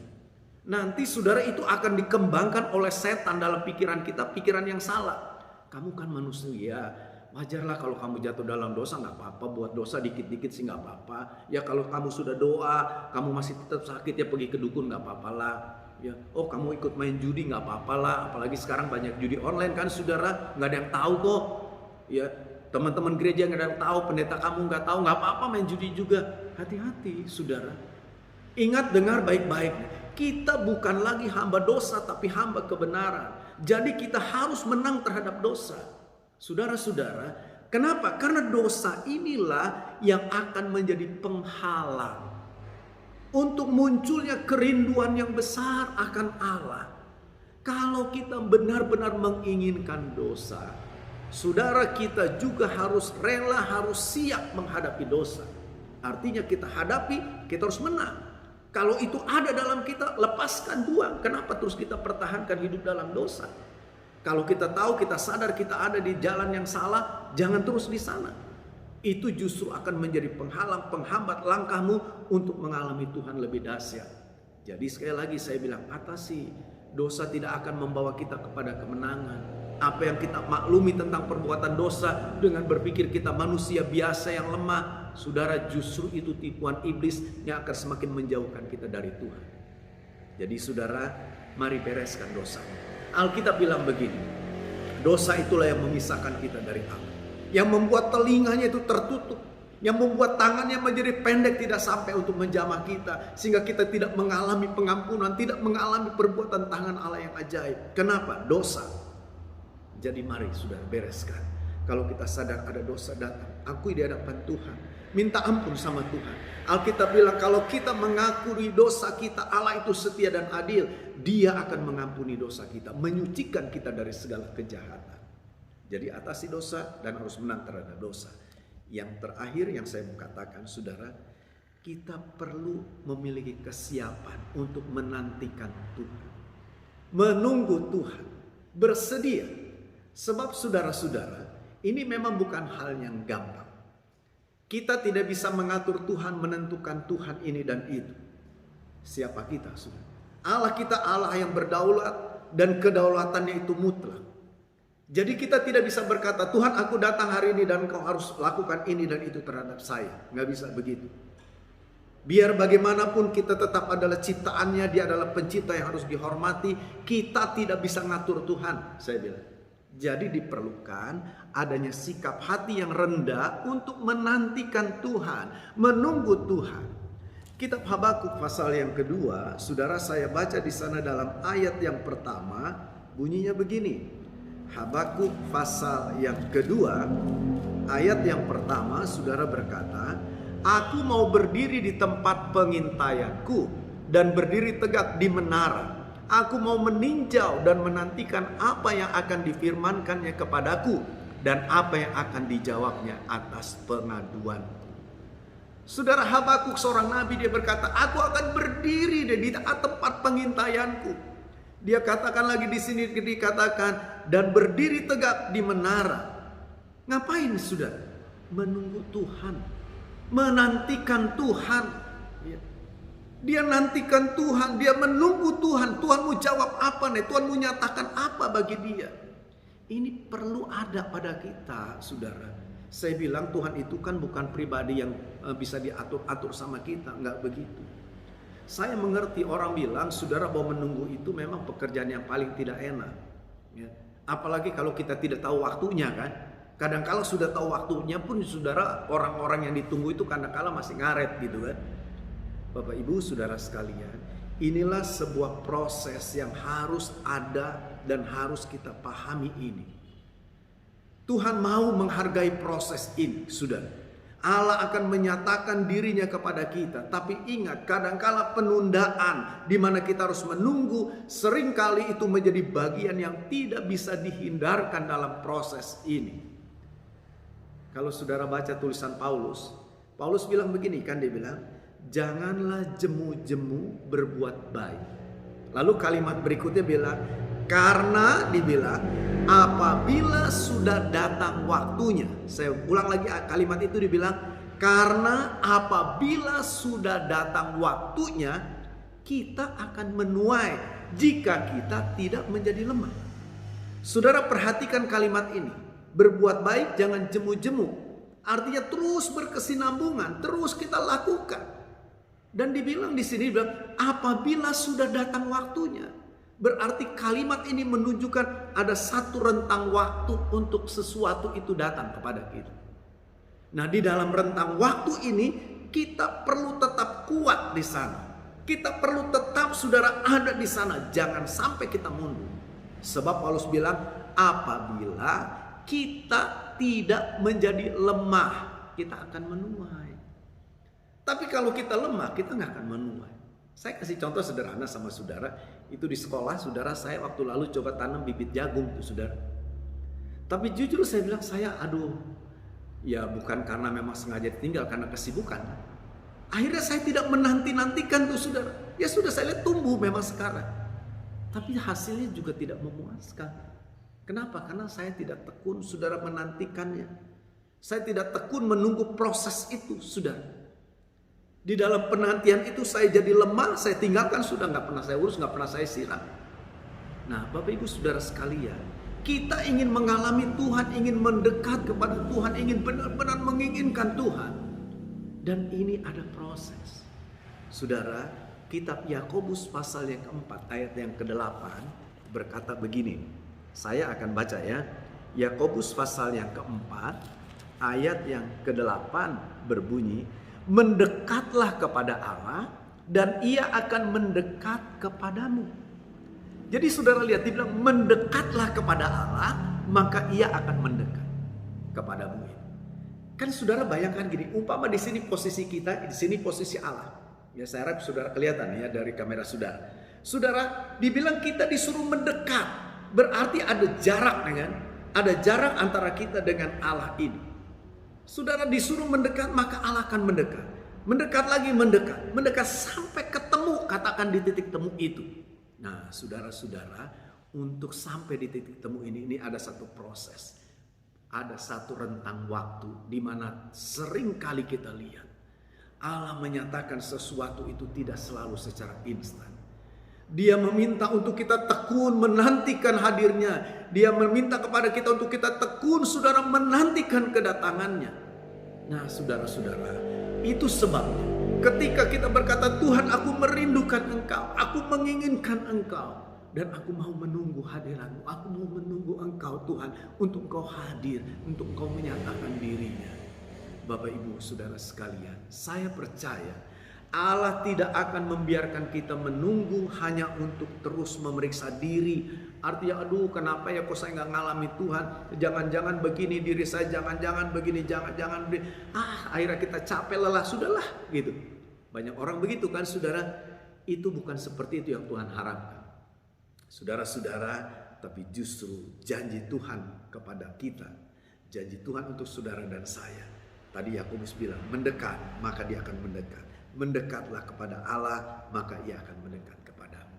Nanti saudara, itu akan dikembangkan oleh setan dalam pikiran kita, pikiran yang salah. Kamu kan manusia, wajarlah kalau kamu jatuh dalam dosa, nggak apa-apa. Buat dosa dikit-dikit sih nggak apa-apa. Ya kalau kamu sudah doa, kamu masih tetap sakit, ya pergi ke dukun nggak apa-apa lah. Ya, oh kamu ikut main judi nggak apa-apa lah. Apalagi sekarang banyak judi online kan saudara, nggak ada yang tahu kok. Ya, teman-teman gereja nggak ada yang tahu, pendeta kamu nggak tahu, nggak apa-apa main judi juga. Hati-hati saudara. Ingat, dengar baik-baik. Kita bukan lagi hamba dosa, tapi hamba kebenaran. Jadi kita harus menang terhadap dosa. Saudara-saudara, kenapa? Karena dosa inilah yang akan menjadi penghalang untuk munculnya kerinduan yang besar akan Allah. Kalau kita benar-benar menginginkan dosa, saudara, kita juga harus rela, harus siap menghadapi dosa. Artinya kita hadapi, kita harus menang. Kalau itu ada dalam kita, lepaskan, buang. Kenapa terus kita pertahankan hidup dalam dosa? Kalau kita tahu, kita sadar kita ada di jalan yang salah, jangan terus di sana. Itu justru akan menjadi penghalang, penghambat langkahmu untuk mengalami Tuhan lebih dahsyat. Jadi sekali lagi saya bilang, atasi dosa tidak akan membawa kita kepada kemenangan. Apa yang kita maklumi tentang perbuatan dosa dengan berpikir kita manusia biasa yang lemah, saudara, justru itu tipuan iblis yang akan semakin menjauhkan kita dari Tuhan. Jadi saudara, mari bereskan dosa. Alkitab bilang begini, dosa itulah yang memisahkan kita dari Allah, yang membuat telinganya itu tertutup, yang membuat tangannya menjadi pendek tidak sampai untuk menjamah kita, sehingga kita tidak mengalami pengampunan, tidak mengalami perbuatan tangan Allah yang ajaib. Kenapa? Dosa. Jadi mari saudara, bereskan. Kalau kita sadar ada dosa, datang, akui di hadapan Tuhan, minta ampun sama Tuhan. Alkitab bilang kalau kita mengakui dosa kita, Allah itu setia dan adil. Dia akan mengampuni dosa kita, menyucikan kita dari segala kejahatan. Jadi atasi dosa dan harus menang terhadap dosa. Yang terakhir yang saya mau katakan saudara, kita perlu memiliki kesiapan untuk menantikan Tuhan, menunggu Tuhan, bersedia. Sebab saudara-saudara, ini memang bukan hal yang gampang. Kita tidak bisa mengatur Tuhan, menentukan Tuhan ini dan itu. Siapa kita, saudara? Allah kita Allah yang berdaulat dan kedaulatannya itu mutlak. Jadi kita tidak bisa berkata, Tuhan aku datang hari ini dan kau harus lakukan ini dan itu terhadap saya. Nggak bisa begitu. Biar bagaimanapun kita tetap adalah ciptaannya, dia adalah pencipta yang harus dihormati. Kita tidak bisa ngatur Tuhan, saya bilang. Jadi diperlukan adanya sikap hati yang rendah untuk menantikan Tuhan, menunggu Tuhan. Kitab Habakuk pasal yang kedua, saudara, saya baca di sana dalam ayat yang pertama, bunyinya begini. Habakuk pasal yang kedua, ayat yang pertama, saudara berkata, aku mau berdiri di tempat pengintaianku dan berdiri tegak di menara. Aku mau meninjau dan menantikan apa yang akan difirmankannya kepadaku dan apa yang akan dijawabnya atas pengaduan. Saudara, Habakuk seorang nabi, dia berkata, aku akan berdiri di tempat pengintaianku. Dia katakan lagi di sini, dikatakan dan berdiri tegak di menara. Ngapain saudara? Menunggu Tuhan, menantikan Tuhan. Dia nantikan Tuhan, dia menunggu Tuhan. Tuhan mau jawab apa nih? Tuhan mau nyatakan apa bagi dia? Ini perlu ada pada kita, saudara. Saya bilang Tuhan itu kan bukan pribadi yang bisa diatur-atur sama kita, enggak begitu. Saya mengerti orang bilang, saudara, bahwa menunggu itu memang pekerjaan yang paling tidak enak. Ya. Apalagi kalau kita tidak tahu waktunya kan. Kadang-kala sudah tahu waktunya pun, saudara, orang-orang yang ditunggu itu kadang-kala masih ngaret gitu kan. Bapak Ibu saudara sekalian, inilah sebuah proses yang harus ada dan harus kita pahami ini. Tuhan mau menghargai proses ini, saudara. Allah akan menyatakan dirinya kepada kita. Tapi ingat, kadangkala penundaan di mana kita harus menunggu, seringkali itu menjadi bagian yang tidak bisa dihindarkan dalam proses ini. Kalau saudara baca tulisan Paulus, Paulus bilang begini kan, dia bilang, janganlah jemu-jemu berbuat baik. Lalu kalimat berikutnya bilang, karena dibilang apabila sudah datang waktunya. Saya ulang lagi kalimat itu, dibilang karena apabila sudah datang waktunya, kita akan menuai jika kita tidak menjadi lemah. Saudara perhatikan kalimat ini. Berbuat baik jangan jemu-jemu. Artinya terus berkesinambungan, terus kita lakukan. Dan dibilang di sini bilang apabila sudah datang waktunya. Berarti kalimat ini menunjukkan ada satu rentang waktu untuk sesuatu itu datang kepada kita. Nah, di dalam rentang waktu ini kita perlu tetap kuat di sana. Kita perlu tetap saudara ada di sana. Jangan sampai kita mundur. Sebab Paulus bilang apabila kita tidak menjadi lemah, kita akan menuai. Tapi kalau kita lemah, kita nggak akan menuai. Saya kasih contoh sederhana sama saudara. Itu di sekolah, saudara saya waktu lalu coba tanam bibit jagung tuh saudara. Tapi jujur saya bilang ya bukan karena memang sengaja ditinggal, karena kesibukan. Akhirnya saya tidak menanti-nantikan tuh saudara. Ya sudah saya lihat tumbuh memang sekarang. Tapi hasilnya juga tidak memuaskan. Kenapa? Karena saya tidak tekun saudara menantikannya. Saya tidak tekun menunggu proses itu saudara. Di dalam penantian itu saya jadi lemah, saya tinggalkan, sudah nggak pernah saya urus, nggak pernah saya siram. Nah, Bapak Ibu Saudara sekalian, kita ingin mengalami Tuhan, ingin mendekat kepada Tuhan, ingin benar-benar menginginkan Tuhan. Dan ini ada proses. Saudara, kitab Yakobus pasal yang keempat, ayat yang ke-8 berkata begini. Saya akan baca ya. Yakobus pasal yang keempat, ayat yang ke-8 berbunyi, mendekatlah kepada Allah dan ia akan mendekat kepadamu. Jadi saudara lihat, dia bilang mendekatlah kepada Allah, maka ia akan mendekat kepadamu. Kan saudara bayangkan gini, umpama di sini posisi kita, di sini posisi Allah. Ya saya harap saudara kelihatan ya dari kamera saudara. Saudara, dibilang kita disuruh mendekat, berarti ada jarak ada jarak antara kita dengan Allah ini. Saudara disuruh mendekat, maka Allah akan mendekat. Mendekat lagi, mendekat sampai ketemu, katakan di titik temu itu. Nah, saudara-saudara, untuk sampai di titik temu ini ada satu proses. Ada satu rentang waktu di mana sering kali kita lihat Allah menyatakan sesuatu itu tidak selalu secara instan. Dia meminta untuk kita tekun menantikan hadirnya. Dia meminta kepada kita untuk kita tekun saudara menantikan kedatangannya. Nah saudara-saudara, itu sebabnya ketika kita berkata Tuhan aku merindukan Engkau, aku menginginkan Engkau, dan aku mau menunggu hadirat-Mu, aku mau menunggu Engkau Tuhan untuk Engkau hadir, untuk Engkau menyatakan dirinya. Bapak Ibu Saudara sekalian, saya percaya Allah tidak akan membiarkan kita menunggu hanya untuk terus memeriksa diri. Artinya aduh kenapa ya kok saya nggak ngalami Tuhan. Jangan-jangan begini diri saya, jangan-jangan begini, jangan-jangan begini. Akhirnya kita capek lelah, sudahlah gitu. Banyak orang begitu kan saudara. Itu bukan seperti itu yang Tuhan harapkan. Saudara-saudara, tapi justru janji Tuhan kepada kita. Janji Tuhan untuk saudara dan saya. Tadi Yakobus bilang mendekat maka dia akan mendekat. Mendekatlah kepada Allah, maka ia akan mendekat kepadamu.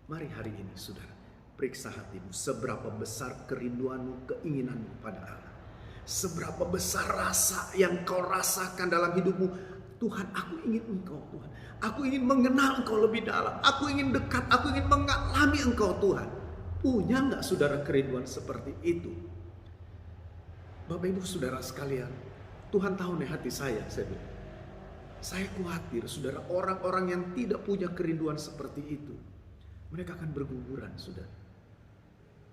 Mari hari ini saudara, periksa hatimu. Seberapa besar kerinduanmu, keinginanmu pada Allah. Seberapa besar rasa yang kau rasakan dalam hidupmu. Tuhan, aku ingin Engkau Tuhan. Aku ingin mengenal Engkau lebih dalam. Aku ingin dekat, aku ingin mengalami Engkau Tuhan. Punya gak saudara kerinduan seperti itu? Bapak Ibu Saudara sekalian, Tuhan tahu nih hati saya bilang. Saya khawatir saudara, orang-orang yang tidak punya kerinduan seperti itu, mereka akan berguguran saudara.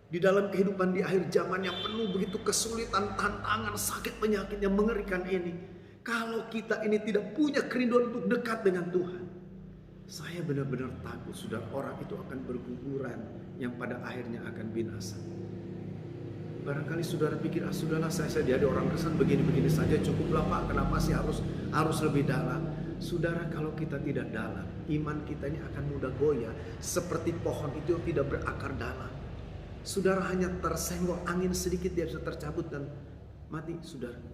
Di dalam kehidupan di akhir zaman yang penuh begitu kesulitan, tantangan, sakit, penyakit yang mengerikan ini. Kalau kita ini tidak punya kerinduan untuk dekat dengan Tuhan, saya benar-benar takut saudara, orang itu akan berguguran yang pada akhirnya akan binasa. Barangkali saudara pikir, sudahlah saya jadi orang Kristen begini-begini saja cukuplah Pak. Kenapa sih harus lebih dalam? Saudara, kalau kita tidak dalam, iman kita ini akan mudah goyah. Seperti pohon itu yang tidak berakar dalam. Saudara hanya tersenggol angin sedikit dia bisa tercabut dan mati saudara.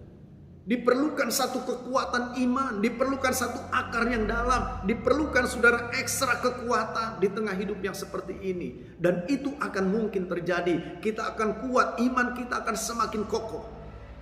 Diperlukan satu kekuatan iman, diperlukan satu akar yang dalam, diperlukan saudara ekstra kekuatan di tengah hidup yang seperti ini. Dan itu akan mungkin terjadi. Kita akan kuat, iman kita akan semakin kokoh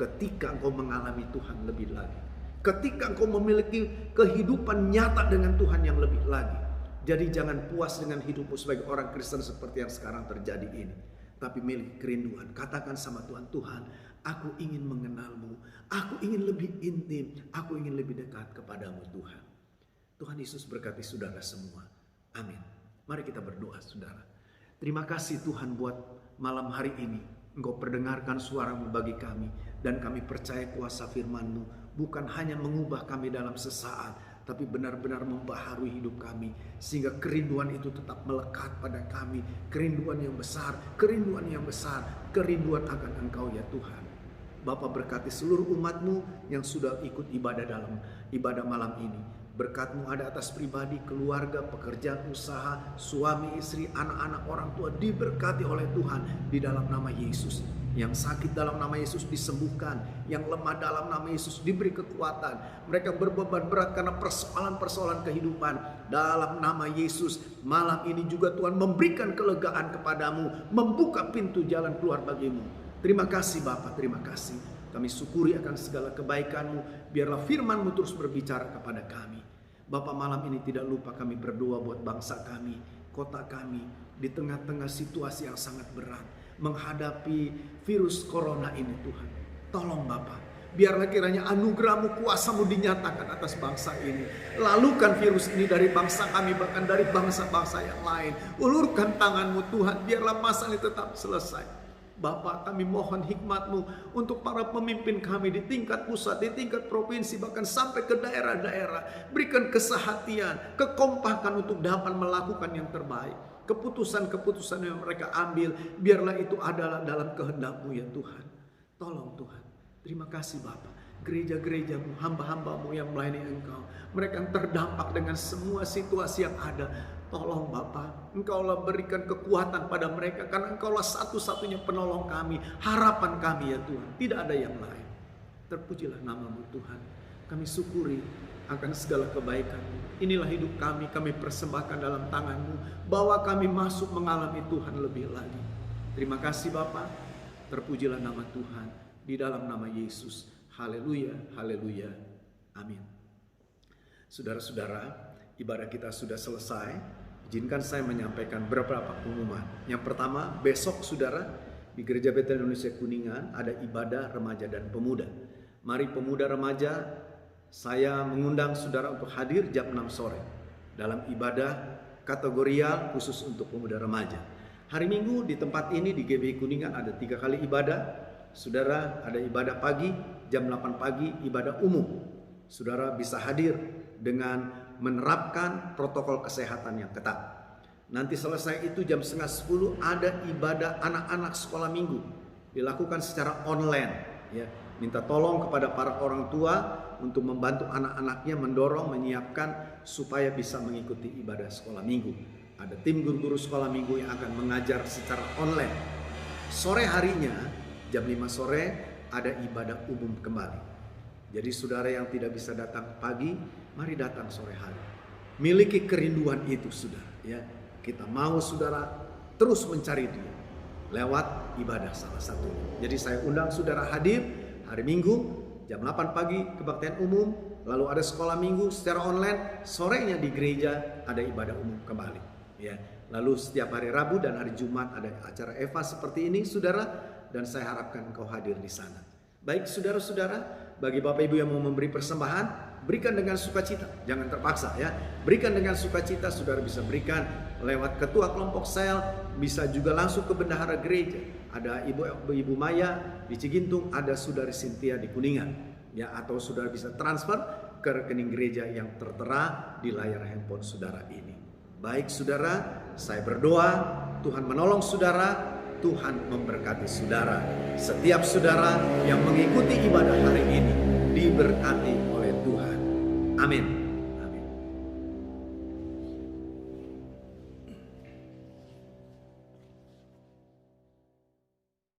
ketika engkau mengalami Tuhan lebih lagi. Ketika engkau memiliki kehidupan nyata dengan Tuhan yang lebih lagi. Jadi jangan puas dengan hidupmu sebagai orang Kristen seperti yang sekarang terjadi ini. tapi miliki kerinduan. Katakan sama Tuhan, Tuhan, aku ingin mengenal-Mu, aku ingin lebih intim, aku ingin lebih dekat kepadamu Tuhan. Tuhan Yesus berkati saudara semua. Amin. Mari kita berdoa saudara. Terima kasih Tuhan buat malam hari ini. Engkau perdengarkan suara-Mu bagi kami. Dan kami percaya kuasa firman-Mu bukan hanya mengubah kami dalam sesaat, tapi benar-benar membaharui hidup kami. Sehingga kerinduan itu tetap melekat pada kami. Kerinduan yang besar, kerinduan yang besar, kerinduan akan Engkau ya Tuhan. Bapa berkati seluruh umat-Mu yang sudah ikut ibadah dalam ibadah malam ini. Berkat-Mu ada atas pribadi, keluarga, pekerjaan, usaha, suami, istri, anak-anak, orang tua diberkati oleh Tuhan di dalam nama Yesus. Yang sakit dalam nama Yesus disembuhkan, yang lemah dalam nama Yesus diberi kekuatan. Mereka berbeban berat karena persoalan-persoalan kehidupan, dalam nama Yesus. Malam ini juga Tuhan memberikan kelegaan kepadamu, membuka pintu jalan keluar bagimu. Terima kasih Bapa, terima kasih. Kami syukuri akan segala kebaikan-Mu. Biarlah firman-Mu terus berbicara kepada kami. Bapa, malam ini tidak lupa kami berdoa buat bangsa kami, kota kami, di tengah-tengah situasi yang sangat berat, menghadapi virus corona ini Tuhan. Tolong Bapa, biarlah kiranya anugerah-Mu, kuasa-Mu dinyatakan atas bangsa ini. Lalukan virus ini dari bangsa kami, bahkan dari bangsa-bangsa yang lain. Ulurkan tangan-Mu Tuhan, biarlah masalah ini tetap selesai. Bapa, kami mohon hikmat-Mu untuk para pemimpin kami di tingkat pusat, di tingkat provinsi, bahkan sampai ke daerah-daerah. Berikan kesehatian, kekompakan untuk dapat melakukan yang terbaik. Keputusan-keputusan yang mereka ambil, biarlah itu adalah dalam kehendak-Mu ya Tuhan. Tolong Tuhan. Terima kasih Bapa. Gereja-gereja-Mu, hamba-hamba-Mu yang melayani Engkau, mereka yang terdampak dengan semua situasi yang ada. Tolong Bapa, Engkaulah berikan kekuatan pada mereka, karena Engkaulah satu-satunya penolong kami, harapan kami ya Tuhan. Tidak ada yang lain. Terpujilah nama-Mu Tuhan. Kami syukuri akan segala kebaikan-Mu. Inilah hidup kami persembahkan dalam tangan-Mu. Bawa kami masuk mengalami Tuhan lebih lagi. Terima kasih Bapa. Terpujilah nama Tuhan di dalam nama Yesus. Haleluya, haleluya, amin. Saudara-saudara, ibadah kita sudah selesai. Izinkan saya menyampaikan beberapa pengumuman. Yang pertama, besok saudara, di Gereja Betel Indonesia Kuningan ada ibadah remaja dan pemuda. Mari pemuda remaja, saya mengundang saudara untuk hadir jam 6 sore dalam ibadah kategorial khusus untuk pemuda remaja. Hari Minggu di tempat ini di GBI Kuningan ada 3 kali ibadah. Saudara, ada ibadah pagi jam 8 pagi, ibadah umum. Saudara bisa hadir dengan menerapkan protokol kesehatan yang ketat. Nanti selesai itu jam 9:30 ada ibadah anak-anak sekolah minggu. Dilakukan secara online ya. Minta tolong kepada para orang tua untuk membantu anak-anaknya mendorong, menyiapkan supaya bisa mengikuti ibadah sekolah minggu. Ada tim guru-guru sekolah minggu yang akan mengajar secara online. Sore harinya jam 5 sore ada ibadah umum kembali. Jadi saudara yang tidak bisa datang pagi, mari datang sore hari. Miliki kerinduan itu saudara ya. Kita mau saudara terus mencari Dia lewat ibadah salah satunya. Jadi saya undang saudara hadir hari Minggu jam 8 pagi kebaktian umum, lalu ada sekolah minggu secara online, sorenya di gereja ada ibadah umum kembali ya. Lalu setiap hari Rabu dan hari Jumat ada acara Eva seperti ini saudara, dan saya harapkan engkau hadir di sana. Baik saudara-saudara, bagi Bapak Ibu yang mau memberi persembahan, berikan dengan sukacita, jangan terpaksa ya. Berikan dengan sukacita, saudara bisa berikan lewat ketua kelompok sel, bisa juga langsung ke bendahara gereja. Ada Ibu Maya di Cigintung, ada Saudari Cynthia di Kuningan ya, atau saudara bisa transfer ke rekening gereja yang tertera di layar handphone saudara ini. Baik saudara, saya berdoa Tuhan menolong saudara, Tuhan memberkati saudara. Setiap saudara yang mengikuti ibadah hari ini diberkati oleh Tuhan. Amin.